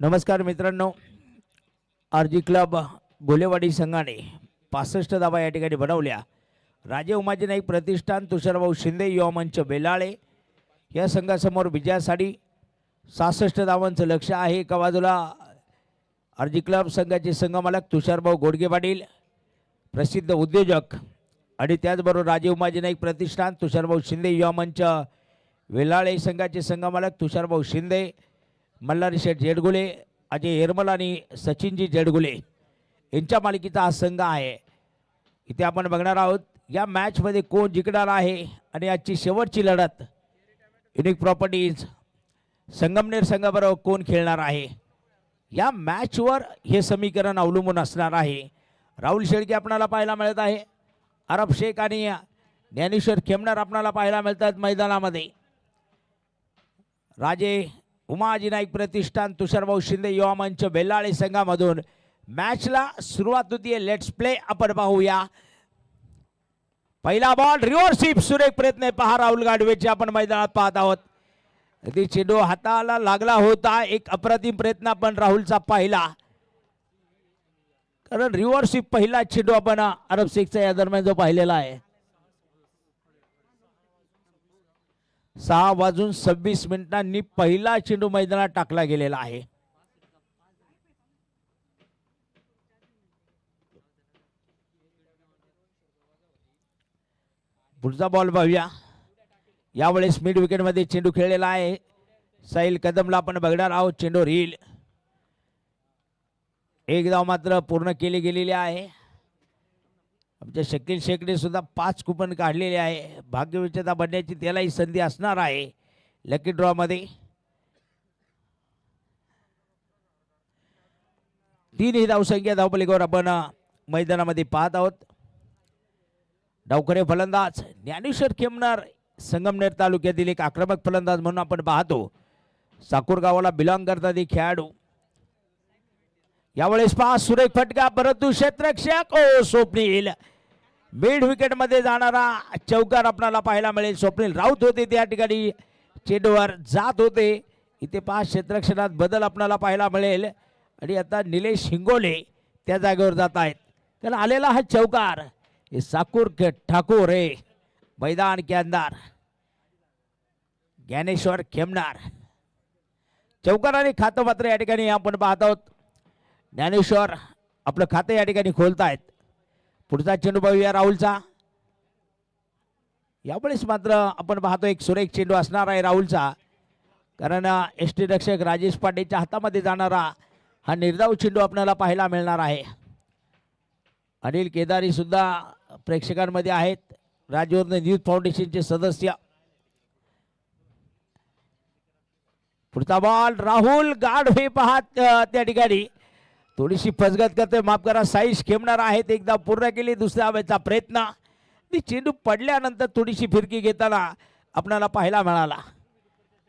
नमस्कार मित्रांनो, आरजी क्लब गोलेवाडी संघाने 65 धावा या ठिकाणी बनवल्या. राजे उमाजी नाईक प्रतिष्ठान तुषारभाऊ शिंदे युवा मंच बेलाळे या संघासमोर विजयासाठी 66 धावांचं लक्ष आहे. एका बाजूला आरजी क्लब संघाचे संघमालक तुषारभाऊ गोडगे पाटील, प्रसिद्ध उद्योजक, आणि त्याचबरोबर राजे उमाजी नाईक प्रतिष्ठान तुषारभाऊ शिंदे युवा मंच वेलाळे संघाचे संघमालक तुषारभाऊ शिंदे, मल्हारी शेठ जेडगुले, अजय येरमल आणि सचिनजी जेडगुले यांच्या मालकीचा हा संघ आहे. इथे आपण बघणार आहोत या मॅचमध्ये कोण जिंकणार आहे आणि आजची शेवटची लढत युनिक प्रॉपर्टीज संगमनेर संघाबरोबर कोण खेळणार आहे या मॅचवर हे समीकरण अवलंबून असणार आहे. राहुल शेळके आपल्याला पाहायला मिळत आहे, अरब शेख आणि ज्ञानेश्वर खेमणार आपल्याला पाहायला मिळतात मैदानामध्ये. राजे उमाजी नाईक प्रतिष्ठान तुषारभाऊ शिंदे युवा मंच बेलाळे संघामधून मॅचला सुरुवात होतीये. Let's play. आपण पाहूया पहिला बॉल, रिव्हर्सिप सुरेख प्रयत्न पहा राहुल गाडवेचे आपण मैदानात पाहत आहोत. ती चेंडू हाताला लागला होता, एक अप्रतिम प्रयत्न आपण राहुलचा पाहिला, कारण रिव्हर्सिप पहिला चेंडू आपण अरब शेखचा या दरम्यान जो पाहिलेला आहे. 6:26 पहिला चेंडू मैदानात टाकला गेलेला आहे. पुढचा बॉल पाहूया. यावेळेस मिड विकेट मध्ये चेंडू खेळलेला आहे. साहिल कदमला आपण बघणार आहोत. चेंडू रील एक धाव मात्र पूर्ण केली गेलेली आहे. आमच्या शकील शेखने सुद्धा 5 कुपन काढलेले आहे. भाग्यविजेता बनण्याची त्यालाही संधी असणार आहे लकी ड्रॉ मध्ये. 3 ही धावसंख्या धावपलीवर आपण मैदानामध्ये पाहत आहोत. डावखरे फलंदाज ज्ञानेश्वर खेमणार संगमनेर तालुक्यातील एक आक्रमक फलंदाज म्हणून आपण पाहतो. साकूर गावाला बिलॉंग करतात हे खेळाडू. यावेळेस पहा सुरेख फटका, परंतु क्षेत्ररक्षक स्वप्नील मिड विकेट मध्ये जाणारा चौकार आपल्याला पाहायला मिळेल. स्वप्नील राऊत होते त्या ठिकाणी चेंडूवर जात होते. इथे पहा क्षेत्ररक्षणात बदल आपल्याला पाहायला मिळेल आणि आता निलेश हिंगोले त्या जागेवर जात आहेत. कारण आलेला हा चौकार हे साकूर के ठाकूर है मैदान के अंदर ज्ञानेश्वर खेमणार. चौकार आणि खातं मात्र या ठिकाणी आपण पाहत आहोत. ज्ञानेश्वर आपलं खातं या ठिकाणी खोलतायत. पुढचा चेंडू पाहूया राहुलचा. यावेळेस मात्र आपण पाहतो एक सुरेख चेंडू असणार आहे राहुलचा, कारण एसटी रक्षक राजेश पांडेच्या हातामध्ये जाणारा हा निर्धाव चेंडू आपल्याला पाहायला मिळणार आहे. अनिल केदारी सुद्धा प्रेक्षकांमध्ये आहेत, राजवर्धन यूथ फाउंडेशनचे सदस्य. पुढचा बॉल राहुल गाढवे पाहत त्या ठिकाणी थोडीशी फसगत करते, माफ करा. साईश खेमणार आहेत. एकदा पूर्ण केली, दुसऱ्या वेळेचा प्रयत्न. ती चेंडू पडल्यानंतर थोडीशी फिरकी घेताना आपल्याला पाहायला मिळाला.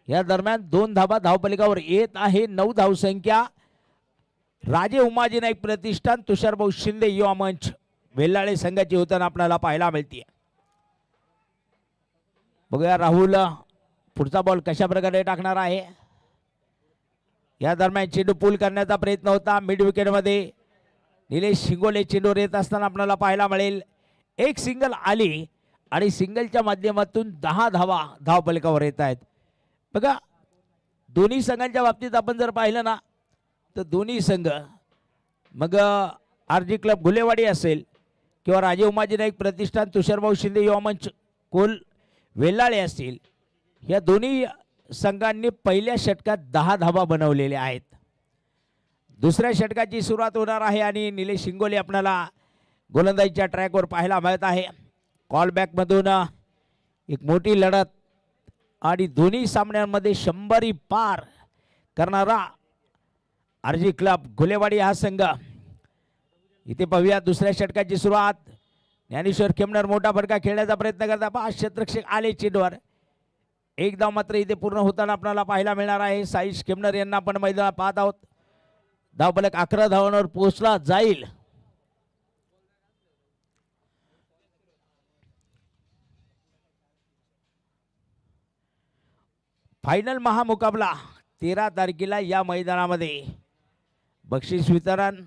या दरम्यान 2 धाबा धावपलिकावर येत आहे. 9 धावसंख्या राजे उमाजी नाईक प्रतिष्ठान तुषारभाऊ शिंदे युवा मंच वेल्लाळे संघाची होताना आपल्याला पाहायला मिळते. बघूया राहुल पुढचा बॉल कशा प्रकारे टाकणार आहे. या दरम्यान चेंडू पूल करण्याचा प्रयत्न होता. मिड विकेट मध्ये निलेश हिंगोले चेंडूवर येत असताना आपल्याला पाहायला मिळेल. एक सिंगल आली आणि सिंगलच्या माध्यमातून 10 धावा धावपलिकावर येत आहेत. बघा, दोन्ही संघांच्या बाबतीत आपण जर पाहिलं ना, तर दोन्ही संघ, मग आरजी क्लब गुलेवाडी असेल किंवा राजे उमाजी नाईक प्रतिष्ठान तुषारभाऊ शिंदे युवा मंच कोल वेल्लाळे असतील, या दोन्ही संघांनी पहिल्या षटकात 10 धावा बनवलेल्या आहेत. दुसऱ्या षटकाची सुरुवात होणार आहे आणि निलेश हिंगोले आपल्याला गोलंदाजीच्या ट्रॅकवर पाहायला मिळत आहे. कॉलबॅकमधून एक मोठी लढत आणि दोन्ही सामन्यांमध्ये 100 पार करणारा आरजी क्लब गुलेवाडी हा संघ. इथे पाहूया दुसऱ्या षटकाची सुरुवात. ज्ञानेश्वर खेमणार मोठा फटका खेळण्याचा प्रयत्न करता. 5 क्षेत्ररक्षक आले चेंडूवर. एक धाव मात्र इथे पूर्ण होताना आपल्याला पाहायला मिळणार आहे. साईश खेमणार यांना आपण मैदानात पाहत आहोत. धावफलक 11 धावांवर पोहोचला जाईल. फायनल महामुकाबला 13 तारखेला या मैदानामध्ये बक्षीस वितरण,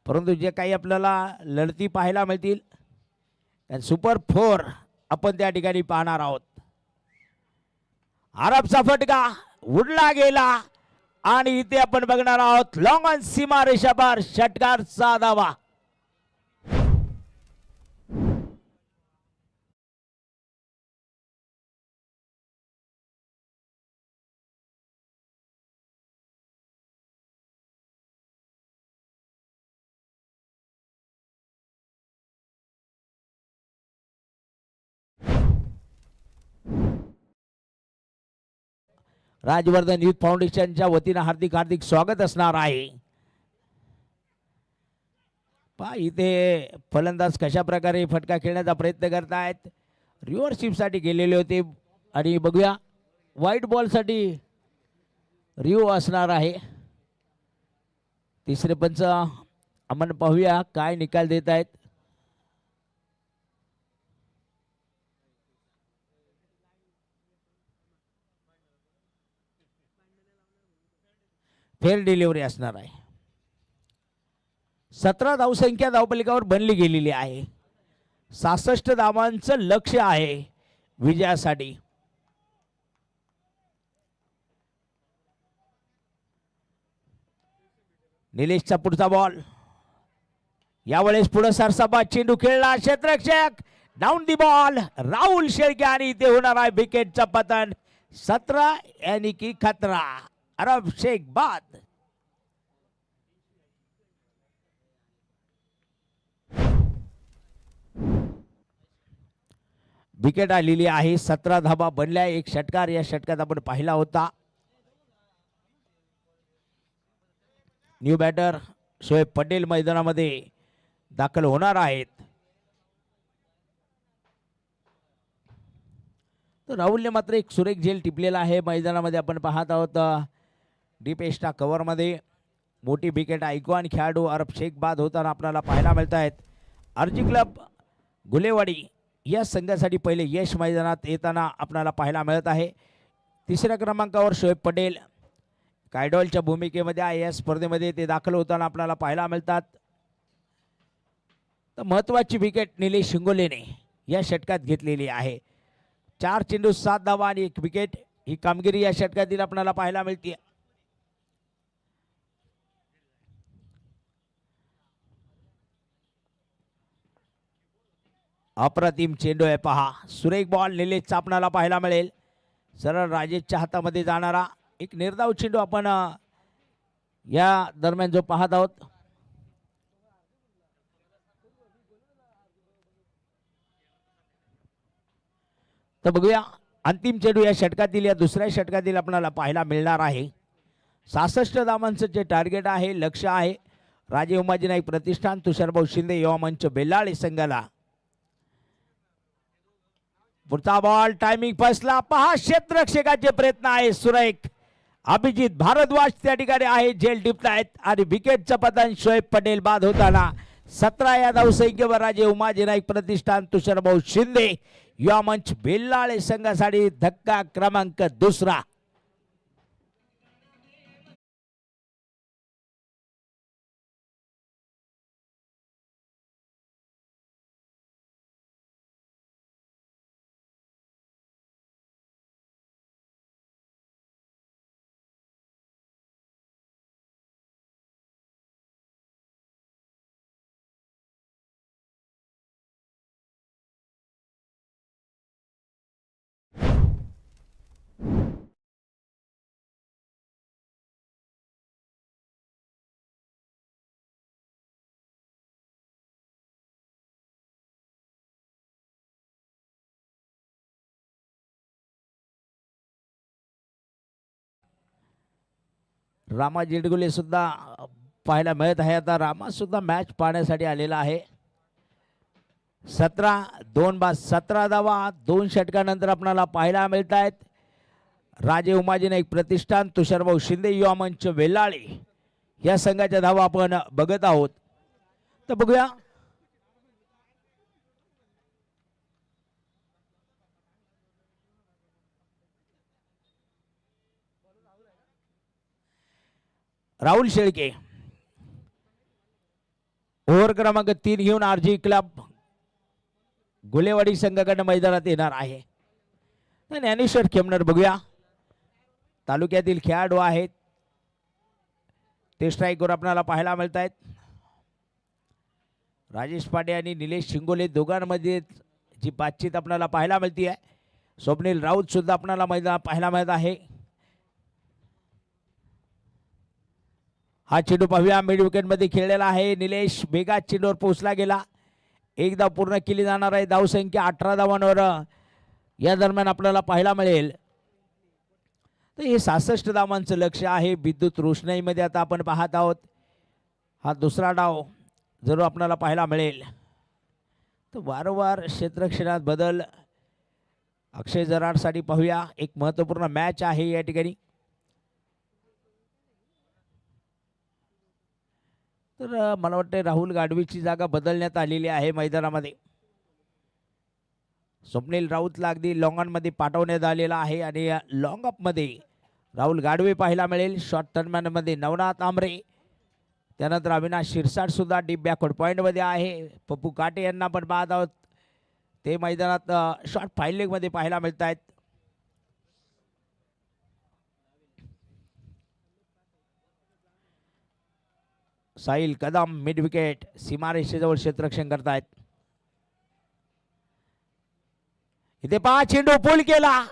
परंतु जे काही आपल्याला लढती पाहायला मिळतील सुपर 4 आपण त्या ठिकाणी पाहणार आहोत. आरबचा फटका उडला गेला आणि इथे आपण बघणार आहोत लॉंग ऑन सीमा रेषापार षटकारचा धावा. राजवर्धन युथ फाउंडेशनच्या वतीने हार्दिक हार्दिक स्वागत असणार आहे. पहा इथे फलंदाज कशा प्रकारे फटका खेळण्याचा प्रयत्न करतायत. रिव्हर्सशिपसाठी गेलेले होते आणि बघूया व्हाईट बॉलसाठी रिव्ह असणार आहे. तिसरे पंच आपण पाहूया काय निकाल देत आहेत. फेअर डिलिव्हरी असणार आहे. 17 धावसंख्या धावपलिकावर बनली गेलेली आहे. 66 धावांचं लक्ष आहे विजयासाठी. निलेशचा पुढचा बॉल, यावेळेस पुढे सरसाबाद चेंडू खेळला, क्षेत्ररक्षक down the ball. Rahul Shelke आणि इथे होणार आहे विकेटचा पतन. 17 यानी की खतरा. अरब शेख बाद. विकेट आलेली आहे. 17 धाबा बनल्या. एक षटकार या षटकात आपण पाहिला होता. न्यू बॅटर शोएब पटेल मैदानामध्ये दाखल होणार आहेत. तर राहुलने मात्र एक सुरेख झेल टिपलेला आहे मैदानामध्ये आपण पाहत आहोत. डीप एस्टा कव्हरमध्ये मोठी विकेट ऐकवान खेळाडू अरब शेख बाद होताना आपल्याला पाहायला मिळत आहेत. आरजी क्लब गुलेवाडी या संघासाठी पहिले यश मैदानात येताना आपल्याला पाहायला मिळत आहे. तिसऱ्या क्रमांकावर शोएब पटेल कायडॉलच्या भूमिकेमध्ये आहे. या स्पर्धेमध्ये ते दाखल होताना आपल्याला पाहायला मिळतात. तर महत्त्वाची विकेट निलेश शिंगोलेने या षटकात घेतलेली आहे. 4 चेंडू 7 धावा आणि 1 विकेट ही कामगिरी या षटकातील आपल्याला पाहायला मिळते. अप्रतिम चेंडू आहे पहा. सुरेख बॉल निलेशचा आपल्याला पाहायला मिळेल. सरळ राजेशच्या हातामध्ये जाणारा एक निर्धाव चेंडू आपण या दरम्यान जो पाहत आहोत. तर बघूया अंतिम चेंडू या षटकातील या दुसऱ्या षटकातील आपल्याला पाहायला मिळणार आहे. 66 धावांचं जे टार्गेट आहे, लक्ष आहे राजे उमाजी नाईक प्रतिष्ठान तुषारभाऊ शिंदे युवा मंच बेल्लाळे संघाला. पुढचा बॉल टायमिंग फसला पहा. क्षेत्ररक्षकाचे प्रयत्न आहे सुरेख. अभिजित भारद्वाज त्या ठिकाणी आहे, झेल टिपतायत आणि विकेटचं पतन. शोएब पटेल बाद होताना 17 या धावसंख्येवर राजे उमाजी नाईक प्रतिष्ठान तुषारभाऊ शिंदे युवा मंच बेल्लाळे संघासाठी धक्का क्रमांक 2. रामा जेडगुले सुद्धा पाहायला मिळत आहे. आता रामा सुद्धा मॅच पाहण्यासाठी आलेला आहे. 17 बाद 17 धावा 2 षटकानंतर आपल्याला पाहायला मिळत आहेत. राजे उमाजी नाईक प्रतिष्ठान तुषारभाऊ शिंदे युवा मंच बेल्लाळे या संघाच्या धावा आपण बघत आहोत. तर बघूया राहुल शेळके ओव्हर क्रमांक 3 घेऊन आरजी क्लब गुलेवाडी संघाकडे मैदानात येणार आहे. ज्ञानेश्वर खेमनर बघूया तालुक्यातील खेळाडू आहेत ते स्ट्राईकवर आपल्याला पाहायला मिळत आहेत. राजेश पाटे आणि निलेश शिंगोले दोघांमध्ये जी बातचीत आपल्याला पाहायला मिळते आहे. स्वप्नील राऊत सुद्धा आपल्याला मैदान पाहायला मिळत आहे. हा चेंडू पाहूया मिड विकेट मध्ये खेळलेला आहे. निलेश बेगा चेंडूवर पोहोचला गेला. एक धाव पूर्ण केली जाणार आहे. धावसंख्या 18 धावांवर या दरम्यान आपल्याला पाहायला मिळेल. तर हे 66 धावांचं लक्ष आहे. विद्युत रोषणाईमध्ये आता आपण पाहत आहोत. हा दुसरा डाव जरूर आपल्याला पाहायला मिळेल. तर वारंवार क्षेत्ररक्षणात बदल अक्षय जराडसाठी पाहूया. एक महत्त्वपूर्ण मॅच आहे या ठिकाणी. तर मला वाटतं राहुल गाढवीची जागा बदलण्यात आलेली आहे मैदानामध्ये. स्वप्नील राऊतला अगदी लॉंग ऑनमध्ये पाठवण्यात आलेला आहे आणि लॉंग अपमध्ये राहुल गाढवे पाहायला मिळेल. शॉर्ट टर्नमध्ये नवनाथ आमरे, त्यानंतर अविनाश शिरसाट सुद्धा डीप बॅकवर्ड पॉईंटमध्ये आहे. पप्पू काटे यांना पण पाहत आहोत ते मैदानात शॉर्ट फाईल लेगमध्ये पाहायला मिळत आहेत. साहिल कदम मिड विकेट सीमारेषेजवळ क्षेत्ररक्षण करतायत. इथे पहा चेंडू पूल केला.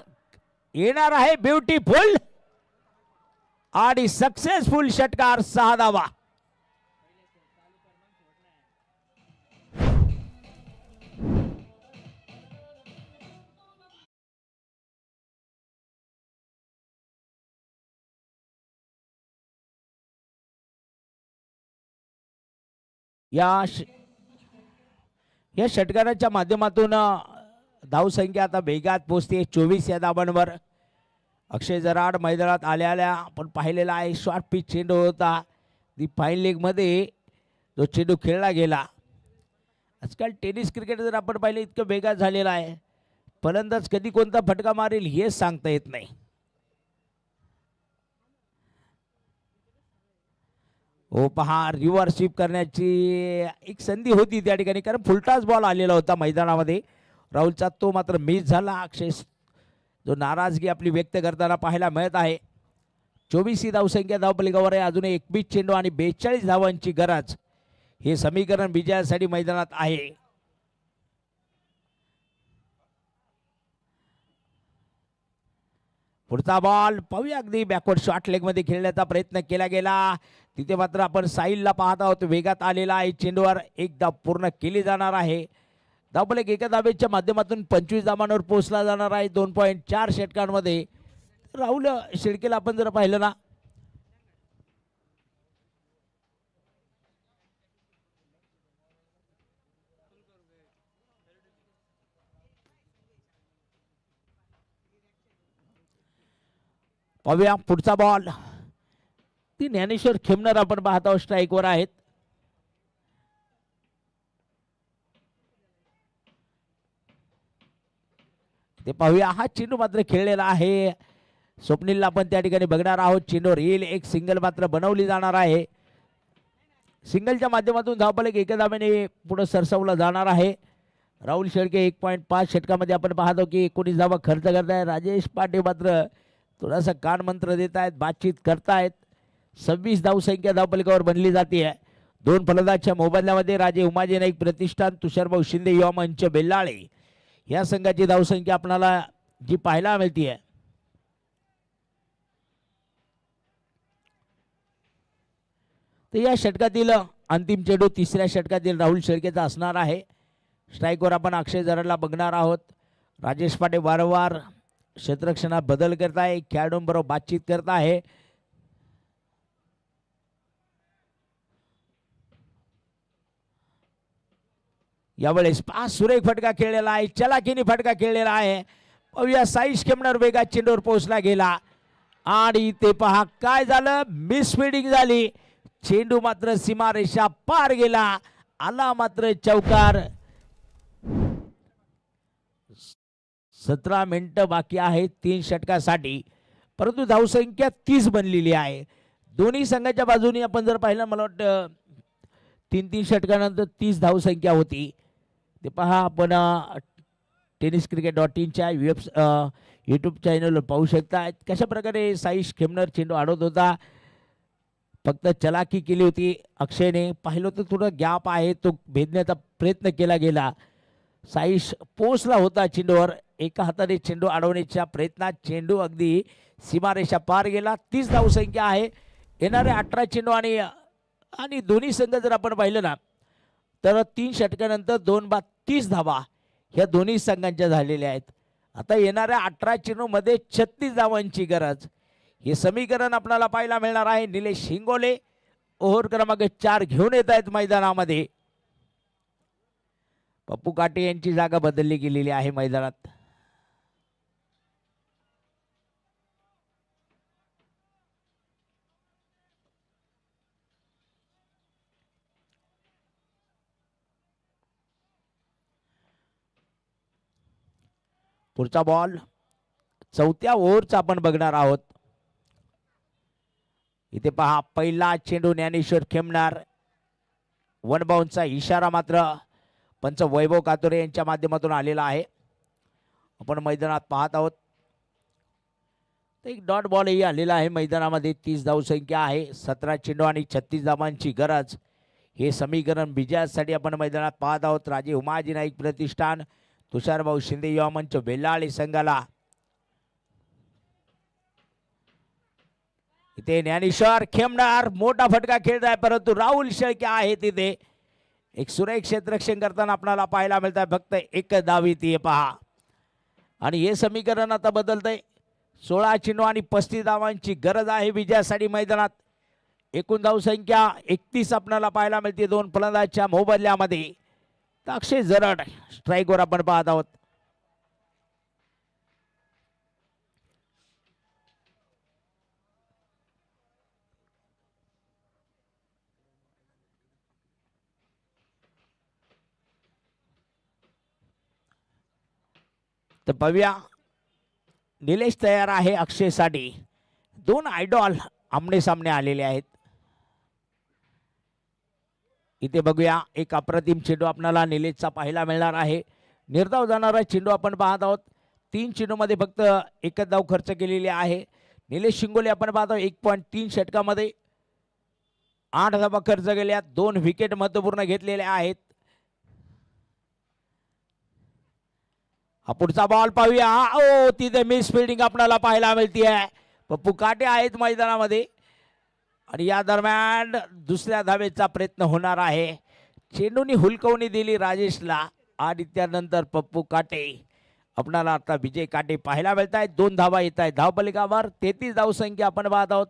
येणार आहे ब्युटीफुल आणि सक्सेसफुल षटकार 6 धावा. या षटकाराच्या माध्यमातून धावसंख्या आता वेगात पोहोचते 24 या धावांवर. अक्षय जराड मैदानात आल्या आपण पाहिलेला आहे. शॉर्ट पिच चेंडू होता. दी फाईन लेगमध्ये जो चेंडू खेळला गेला. आजकाल टेनिस क्रिकेट जर आपण पाहिलं इतकं वेगात झालेला आहे. फलंदाज कधी कोणता फटका मारेल हेच सांगता येत नाही. हो पहा रिव्हर्सिप करण्याची एक संधी होती त्या ठिकाणी, कारण फुलटाच बॉल आलेला होता मैदानामध्ये. राहुलचा तो मात्र मिस झाला. अक्षय जो नाराजगी आपली व्यक्त करताना पाहायला मिळत आहे. 24 ही धावसंख्या धावपलिकावर आहे. अजून 21 चेंडू आणि 42 धावांची गरज. हे समीकरण विजयासाठी मैदानात आहे. पुढचा बॉल पाहूया. अगदी बॅकवर्ड शॉर्ट लेगमध्ये खेळण्याचा प्रयत्न केला गेला. तिथे मात्र आपण साहिलला पाहत आहोत वेगात आलेला आहे. चेंडूवर एक धाव पूर्ण केली जाणार आहे. धावफलक एका धावेच्या माध्यमातून 25 धावांवर पोहोचला जाणार आहे 2.4 षटकांमध्ये. राहुल शेळकेला आपण जर पाहिलं ना, पाहूया पुढचा बॉल. ती ज्ञानेश्वर खेमनर आपण पाहत आहोत स्ट्राईकवर आहेत. ते पाहूया. हा चेंडू मात्र खेळलेला आहे. स्वप्नीलला आपण त्या ठिकाणी बघणार आहोत. चेंडूवर येईल एक सिंगल मात्र बनवली जाणार आहे. सिंगलच्या माध्यमातून धावफलक एका धावेने पुढे सरसावला जाणार आहे. राहुल शेळके 1.5 षटकामध्ये आपण पाहतो की 19 धावा खर्च करताय. राजेश पाटे मात्र थोडासा कान मंत्र देत आहेत, बातचीत करतायत. 26 धावसंख्या धावफलकावर बनली जाते. 2 फलंदाजच्या मोबदल्यामध्ये राजे उमाजी नाईक प्रतिष्ठान, तुषारभाऊ शिंदे युवा मंच बेल्लाळे या संघाची धावसंख्या आपल्याला जी पाहायला मिळते. तर या षटकातील अंतिम चेंडू तिसऱ्या षटकातील राहुल शेळकेचा असणार आहे. स्ट्राईकवर आपण अक्षय जराडला बघणार आहोत. राजेश पाटे वारंवार क्षेत्ररक्षणात बदल करत आहे, खेळाडूंबरोबर बातचीत करत आहे. यावेळेस 5 सुरेख फटका खेळलेला आहे, चलाखीने फटका खेळलेला आहे. पाहूया साईश खेमनर वेगात चेंडूवर पोहोचला गेला आणि ते पहा काय झालं, मिसफिल्डिंग झाली. चेंडू मात्र सीमारेषा पार गेला. आला मात्र चौकार. 17 मिनिटं बाकी आहेत 3 षटकासाठी, परंतु धावसंख्या 30 बनलेली आहे. दोन्ही संघाच्या बाजूने आपण जर पाहिलं मला वाटतं 3 षटकानंतर 30 धावसंख्या होती. ते पहा आपण tenniscricket.in च्या यूट्यूब चॅनलवर पाहू शकता कशा प्रकारे साईश खेमनर चेंडू अडवत होता. फक्त चलाकी केली होती अक्षयने. पाहिलं तर थोडं गॅप आहे तो भेदण्याचा प्रयत्न केला गेला. साईश पोचला होता चेंडूवर. एका हाताने चेंडू अडवण्याच्या प्रयत्नात चेंडू अगदी सीमारेषा पार गेला. 30 धावसंख्या आहे. येणारे 18 चेंडू आणि दोन्ही संघ जर आपण पाहिलं ना तर 3 षटकानंतर 2 बाद 30 धावा ह्या दोन्ही संघांच्या झालेल्या आहेत. आता येणाऱ्या 18 चेंडूमध्ये 36 धावांची गरज. हे समीकरण आपल्याला पाहायला मिळणार आहे. निलेश हिंगोले ओव्हर क्रमांक 4 घेऊन येत आहेत मैदानामध्ये. पप्पू काटे यांची जागा बदलली गेलेली आहे मैदानात. पुढचा बॉल 4थ्या ओव्हरचा आपण बघणार आहोत. इथे पहा पहिला चेंडू ज्ञानेश्वर खेमनार. वन बाउंडचा इशारा मात्र पंच वैभव कातोरे यांच्या माध्यमातून आलेला आहे. आपण मैदानात पाहत आहोत. एक डॉट बॉलही आलेला आहे मैदानामध्ये. 30 धावसंख्या आहे. 17 चेंडू आणि 36 धावांची गरज. हे समीकरण विजयासाठी आपण मैदानात पाहत आहोत. राजे उमाजी नाईक प्रतिष्ठान तुषारभाऊ शिंदे युवा मंच बेल्लाळी संघाला. इथे ज्ञानेश्वर खेमनार मोठा फटका खेळत आहे परंतु राहुल शेळके आहे तिथे. एक सुरेख क्षेत्ररक्षण करताना आपल्याला पाहायला मिळत आहे. फक्त एक धाव येते पहा आणि हे समीकरण आता बदलतंय. 16 चेंडू आणि 35 धावांची गरज आहे विजयासाठी मैदानात. एकूण धावसंख्या 31 आपल्याला पाहायला मिळते 2 फलंदाजांच्या मोबदल्यामध्ये. तर अक्षय जरड स्ट्राईकवर आपण पाहत आहोत. तर पाहूया निलेश तयार आहे अक्षयसाठी. 2 आयडॉल आमने सामने आलेले आहेत. इथे बघूया एक अप्रतिम चेंडू आपल्याला निलेशचा पाहायला मिळणार आहे. निर्धाव जाणारा चेंडू आपण पाहत आहोत. 3 चेंडूमध्ये फक्त एकच धाव खर्च केलेली आहे. निलेश शिंगोले आपण पाहतो 1.3 षटकामध्ये 8 धावा खर्च केल्या. 2 विकेट महत्त्वपूर्ण घेतलेल्या आहेत. हा पुढचा बॉल पाहूया. ओ तिथे मिस फिल्डिंग आपल्याला पाहायला मिळते आहे. पप्पू काटे आहेत मैदानामध्ये आणि या दरम्यान दुसऱ्या धावेचा प्रयत्न होणार आहे. चेंडूनी हुलकवणी दिली राजेशला आणि त्यानंतर पप्पू काटे आपल्याला आता विजय काटे पाहायला मिळत आहेत. 2 धावा येत आहेत धावपलिकावर. 33 धावसंख्या आपण पाहत आहोत.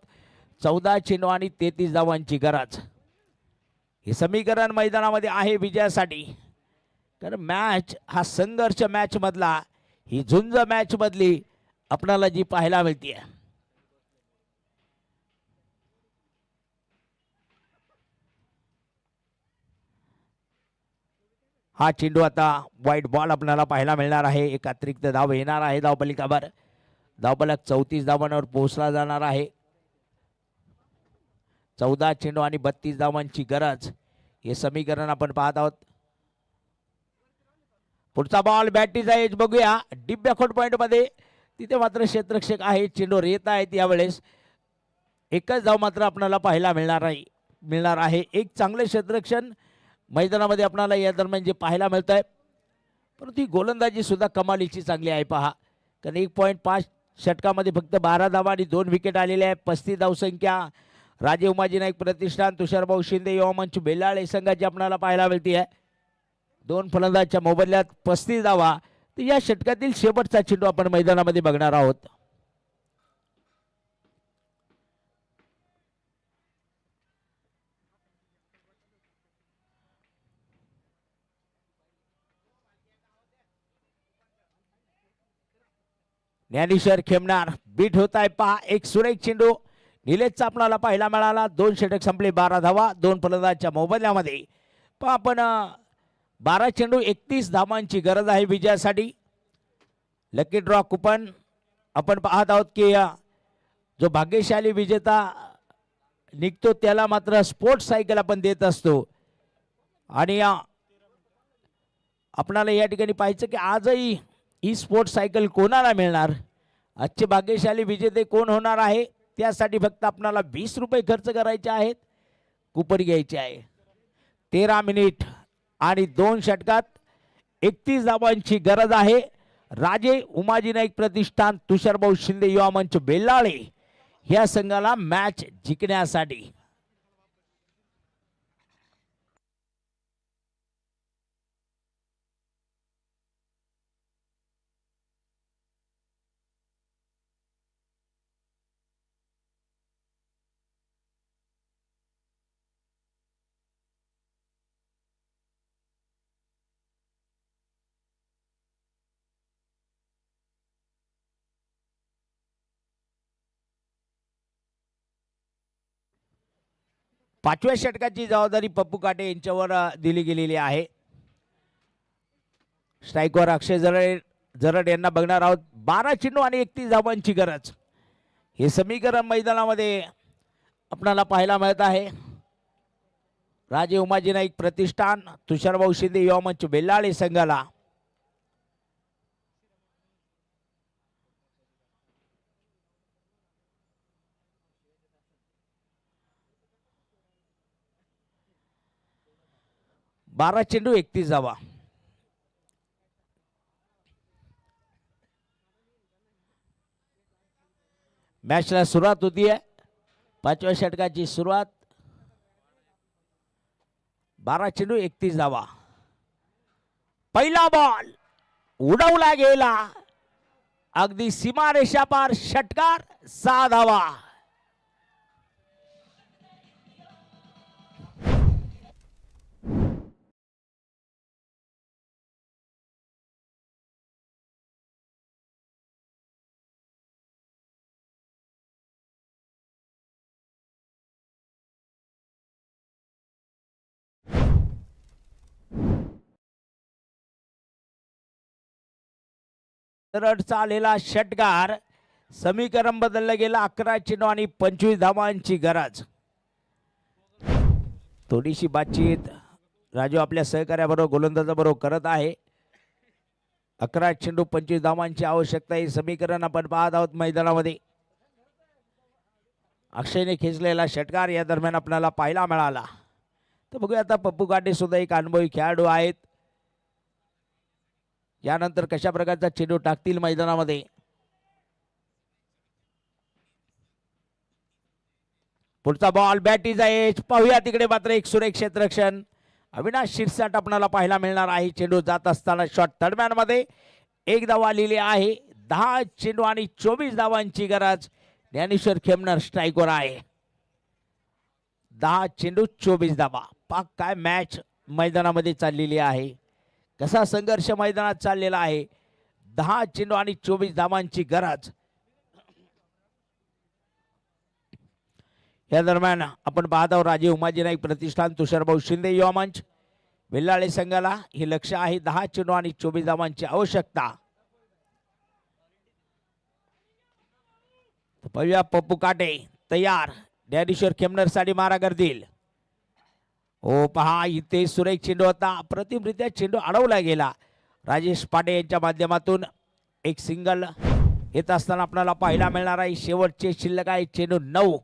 14 चेंडू आणि 33 धावांची गरज. हे समीकरण मैदानामध्ये आहे विजयासाठी. कारण मॅच हा संघर्ष मॅच मधला ही झुंज मॅच मधली आपल्याला जी पाहायला मिळते. हा चेंडू आता वाईट बॉल आपल्याला पाहायला मिळणार आहे. एक अतिरिक्त धाव येणार आहे धावपलिकावर. धावपलक 34 धावांवर पोहोचला जाणार आहे. 14 चेंडू आणि 32 धावांची गरज. हे समीकरण आपण पाहत आहोत. पुढचा बॉल बॅटीचा एज बघूया. डीप बॅकवर्ड पॉइंट मध्ये तिथे मात्र क्षेत्ररक्षक आहे. चेंडूवर येत आहेत यावेळेस. एकच धाव मात्र आपल्याला पाहायला मिळणार आहे. एक चांगले क्षेत्ररक्षण मैदानामध्ये आपल्याला या दरम्यान जे पाहायला मिळत आहे. परंतु ही गोलंदाजी सुद्धा कमालीची चांगली आहे पहा. कारण 1.5 षटकामध्ये फक्त 12 धावा आणि 2 विकेट आलेले आहे. 35 धावसंख्या राजे उमाजी नाईक प्रतिष्ठान तुषारभाऊ शिंदे युवा मंच बेल्लाळे संघाची आपल्याला पाहायला मिळते आहे. 2 फलंदाजांच्या मोबदल्यात 35 धावा. तर या षटकातील शेवटचा चेंडू आपण मैदानामध्ये बघणार आहोत. ज्ञानेश्वर खेमनार बीट होत आहे पहा. एक सुरेख चेंडू निलेशचा आपल्याला पाहायला मिळाला. 2 षटक संपले 12 धावा 2 फलंदाजांच्या मोबदल्यामध्ये. पण आपण 12 चेंडू 31 धावांची गरज आहे विजयासाठी. लकी ड्रॉ कुपन आपण पाहत आहोत की जो भाग्यशाली विजेता निघतो त्याला मात्र स्पोर्ट्स सायकल आपण देत असतो. आणि आपणाला या ठिकाणी पाहायचं की आजही ई स्पोर्ट सायकल कोणाला मिळणार, आजचे भाग्यशाली विजेते कोण होणार आहे, त्यासाठी फक्त आपणाला 20 रुपये खर्च करायचे आहेत, कूपन घ्यायचे आहे. 13 मिनिट आणि 2 षटकात 31 धावांची गरज आहे. राजे उमाजी नाईक प्रतिष्ठान तुषारभाऊ शिंदे युवा मंच बेल्लाळे या संघाला मॅच जिंकण्यासाठी. पाचव्या षटकाची जबाबदारी पप्पू काटे यांच्यावर दिली गेलेली आहे. स्ट्राईकवर अक्षय जरड यांना बघणार आहोत. 12 चेंडू आणि 31 धावांची गरज, हे समीकरण मैदानामध्ये आपल्याला पाहायला मिळत आहे. राजे उमाजी नाईक प्रतिष्ठान तुषारभाऊ शिंदे युवा मंच बेल्लाळे संघाला. बारा चेंडू 31 धावा. मॅचला सुरुवात होती आहे. पाचव्या षटकाची सुरुवात. 12 चेंडू 31 धावा. पहिला बॉल उडवला गेला, अगदी सीमारेषा पार, षटकार 6 धावा. रडचा आलेला षटकार, समीकरण बदललं गेलं. 11 चेंडू आणि 25 धावांची गरज. थोडीशी बातचीत राजू आपल्या सहकार्याबरोबर गोलंदाजाबरोबर करत आहे. 11 चेंडू 25 धावांची आवश्यकता. हे समीकरण आपण पाहत आहोत मैदानामध्ये. अक्षयने खेचलेला षटकार या दरम्यान आपल्याला पाहायला मिळाला. तर बघूया आता पप्पू काटे सुद्धा एक अनुभवी खेळाडू आहेत. यानंतर कशा प्रकारचा चेंडू टाकतील मैदानामध्ये. पुढचा बॉल बॅटीचा एज पाहूया तिकडे. मात्र एक सुरेख क्षेत्ररक्षण अविनाश शिरसाट आपल्याला पाहायला मिळणार आहे. चेंडू जात असताना शॉट दरम्यान मध्ये एक धावा लिहिली आहे. 10 चेंडू आणि 24 धावांची गरज. ज्ञानेश्वर खेमनर स्ट्राईकवर आहे. 10 चेंडू 24 धावा. पाक काय मॅच मैदानामध्ये चाललेली आहे, कसा संघर्ष मैदानात चाललेला आहे. 10 चेंडू आणि 24 धावांची गरज. या दरम्यान आपण पाहत आहोत राजे उमाजी नाईक प्रतिष्ठान तुषारभाऊ शिंदे युवा मंच बेल्लाळे संघाला हे लक्ष आहे. 10 चेंडू आणि 24 धावांची आवश्यकता. पाहूया पप्पू काटे तयार. ज्ञानेश्वर खेमनर साठी मारा करतील. ओ पहा, इथे सुरेख चेंडू होता. प्रतिमरित्या चेंडू अडवला गेला. राजेश पाटे यांच्या माध्यमातून एक सिंगल येत असताना आपल्याला पाहायला मिळणार आहे. शेवटचे शिल्लक आहे चेंडू 9.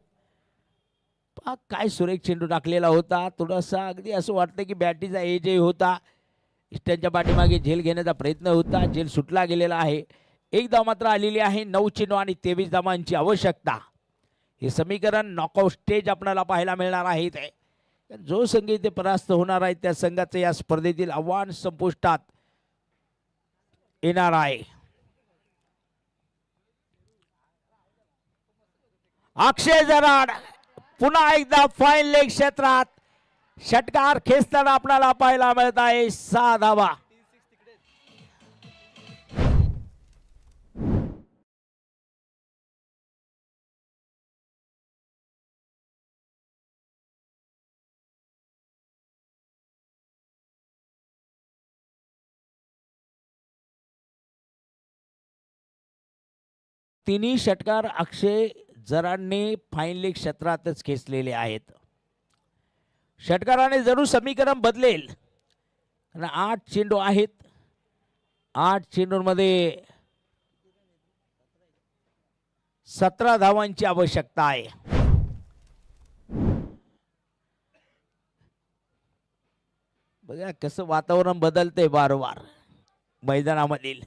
काय सुरेख चेंडू टाकलेला होता. थोडासा अगदी असं वाटतं की बॅटीचा एजही होता. इष्टांच्या पाठीमागे झेल घेण्याचा प्रयत्न होता. झेल सुटला गेलेला आहे. एक धाव मात्र आलेली आहे. 9 चेंडू आणि 23 धावांची आवश्यकता. हे समीकरण नॉकआउट स्टेज आपल्याला पाहायला मिळणार आहे. जो संघ इथे परास्त होणार आहे त्या संघाचं या स्पर्धेतील आव्हान संपुष्टात येणार आहे. अक्षय जराड पुन्हा एकदा फाईन लेग क्षेत्रात षटकार खेचताना आपल्याला पाहायला मिळत आहे. 6 धावा. तिन्ही षटकार अक्षय जराडने फाईन लेग क्षेत्रातच खेचलेले आहेत. षटकाराने जरूर समीकरण बदलेल. कारण 8 चेंडू आहेत. 8 चेंडूंमध्ये 17 धावांची आवश्यकता आहे. बघा कसं वातावरण बदलतंय वारंवार मैदानामधील.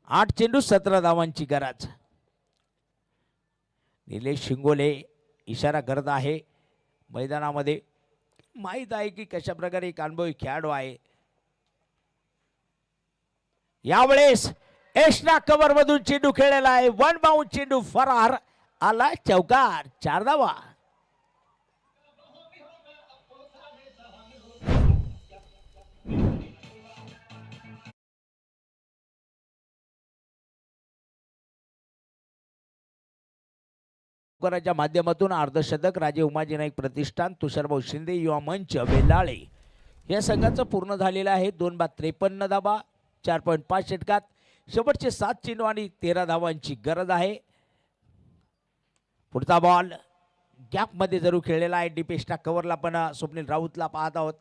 8 चेंडू 17 धावांची गरज. निलेश शिंगोले इशारा करत आहे मैदानामध्ये. माहीत आहे की कशा प्रकारे एक अनुभवी खेळाडू आहे. यावेळेस एशना कव्हर मधून चेंडू खेळलेला आहे. वन बाउंड चेंडू फरार आला. चौकार. 4 धावा. च्या माध्यमातून अर्धशतक राजे उमाजी नाईक प्रतिष्ठान तुषारभाऊ शिंदे युवा मंच बेल्लाळे या संघाचं पूर्ण झालेलं आहे. 2 बाद 53 धावा 4.5 षटकात. शेवटचे 7 चेंडू आणि 13 धावांची गरज आहे. पुढचा बॉल गॅपमध्ये जरूर खेळलेला आहे. डीपेस्टा कव्हरला पण स्वप्नील राऊतला पाहत आहोत.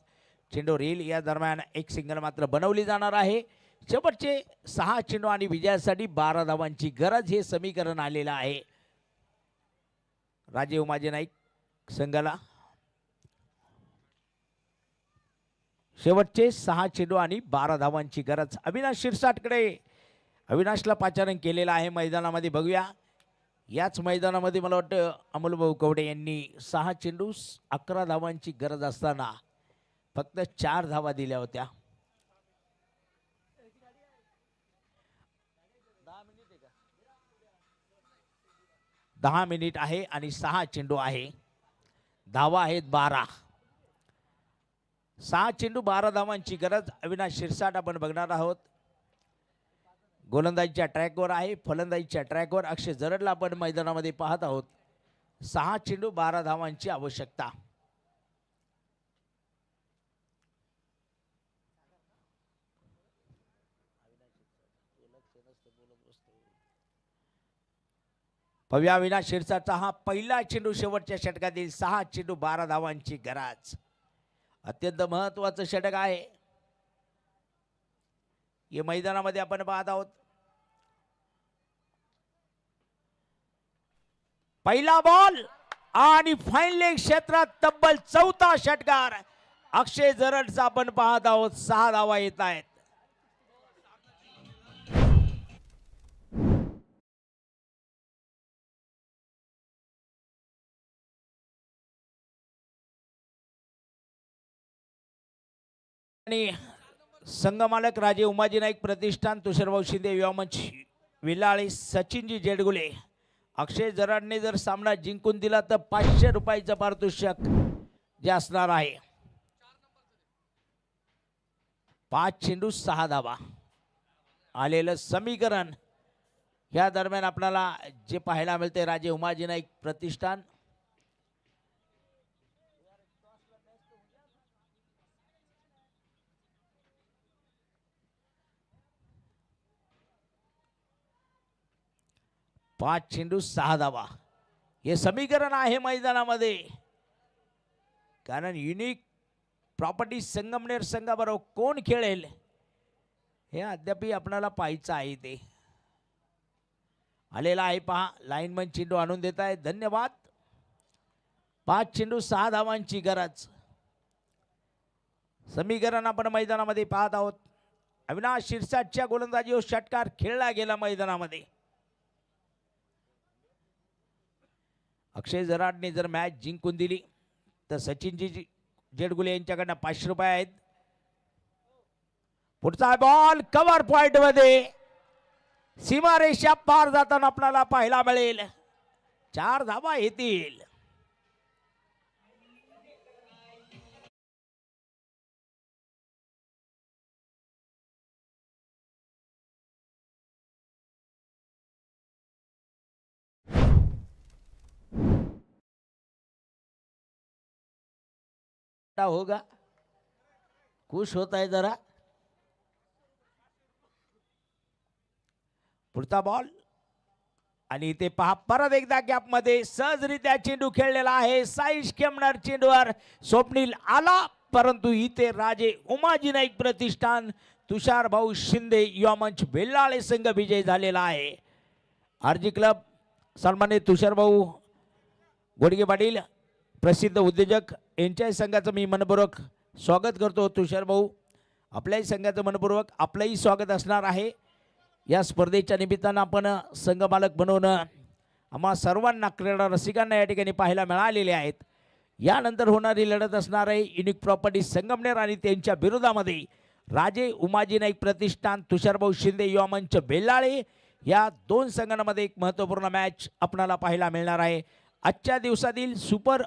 चेंडू रेल या दरम्यान एक सिंगल मात्र बनवली जाणार आहे. शेवटचे 6 चेंडू आणि विजयासाठी 12 धावांची गरज हे समीकरण आलेलं आहे राजे उमाजी नाईक संघाला. शेवटचे 6 चेंडू आणि 12 धावांची गरज. अविनाश शिरसाटकडे अविनाशला पाचारण केलेलं आहे मैदानामध्ये. बघूया याच मैदानामध्ये मला वाटतं अमोलभाऊ कवडे यांनी 6 चेंडू 11 धावांची गरज असताना फक्त 4 धावा दिल्या होत्या. 10 मिनिट आहे आणि 6 चेंडू आहे. धावा आहेत 12. 6 चेंडू 12 धावांची गरज. अविनाश शिरसाट आपण बघणार आहोत. गोलंदाजीच्या ट्रॅकवर आहे. फलंदाजीच्या ट्रॅकवर अक्षय जरडला आपण मैदानामध्ये पाहत आहोत. 6 चेंडू 12 धावांची आवश्यकता. भव्या अविनाश शिरसाटचा हा पहिला चेंडू शेवटच्या षटकातील. 6 चेंडू 12 धावांची गरज. अत्यंत महत्वाचं षटक आहे हे मैदानामध्ये आपण पाहत आहोत. पहिला बॉल आणि फाईन लेग क्षेत्रात तब्बल 4था षटकार अक्षय जरडचा आपण पाहत आहोत. 6 धावा येत आहेत. आणि संघमालक राजे उमाजी नाईक प्रतिष्ठान तुषारभाऊ शिंदे युवा मंच विलाळे सचिनजी जेडगुले. अक्षय जराडने जर सामना जिंकून दिला तर 500 रुपयाचं पारितोषिक जे असणार आहे. 5 चेंडू 6 धावा आलेलं समीकरण या दरम्यान आपल्याला जे पाहायला मिळते राजे उमाजी नाईक प्रतिष्ठान पाच चेंडू 6 धावा हे समीकरण आहे मैदानामध्ये. कारण युनिक प्रॉपर्टी संगमनेर संघाबरोबर कोण खेळेल हे अद्याप आपल्याला पाहायचं आहे. ते आलेला आहे पहा. लाईनमन चेंडू आणून देत आहे. धन्यवाद. 5 चेंडू 6 धावांची गरज. समीकरण आपण मैदानामध्ये पाहत आहोत. अविनाश शिरसाटच्या गोलंदाजीवर षटकार खेळला गेला मैदानामध्ये. अक्षय जराडने जर मॅच जिंकून दिली तर सचिनजी जेडगुले यांच्याकडनं 500 रुपये आहेत. पुढचा बॉल कव्हर पॉइंट मध्ये सीमारेषा पार जाताना आपल्याला पाहायला मिळेल. 4 धावा येतील. होगा खुश होता है जरा. पुढचा बॉल आणि ते पहा परत एकदा गॅपमध्ये सहजरित्या चेंडू खेळलेला आहे. साईश केमनर चेंडूवर स्वप्नील आला, परंतु इथे राजे उमाजी नाईक प्रतिष्ठान तुषार भाऊ शिंदे युवा मंच बेल्लाळे संघ विजय झालेला आहे. आरजी क्लब सन्मानित तुषार भाऊ गोडगे पाटील प्रसिद्ध उद्योजक यांच्याही संघाचं मी मनपूर्वक स्वागत करतो. तुषार भाऊ आपल्याही संघाचं मनपूर्वक आपलंही स्वागत असणार आहे. या स्पर्धेच्या निमित्तानं आपण संघमालक बनवून आम्हा सर्वांना क्रीडा रसिकांना या ठिकाणी पाहायला मिळालेले आहेत. यानंतर होणारी लढत असणार आहे युनिक प्रॉपर्टी संगमनेर आणि त्यांच्या विरोधामध्ये राजे उमाजी नाईक प्रतिष्ठान तुषारभाऊ शिंदे युवा मंच बेल्लाळे. या दोन संघांमध्ये एक महत्त्वपूर्ण मॅच आपणाला पाहायला मिळणार आहे. आजच्या दिवसातील सुपर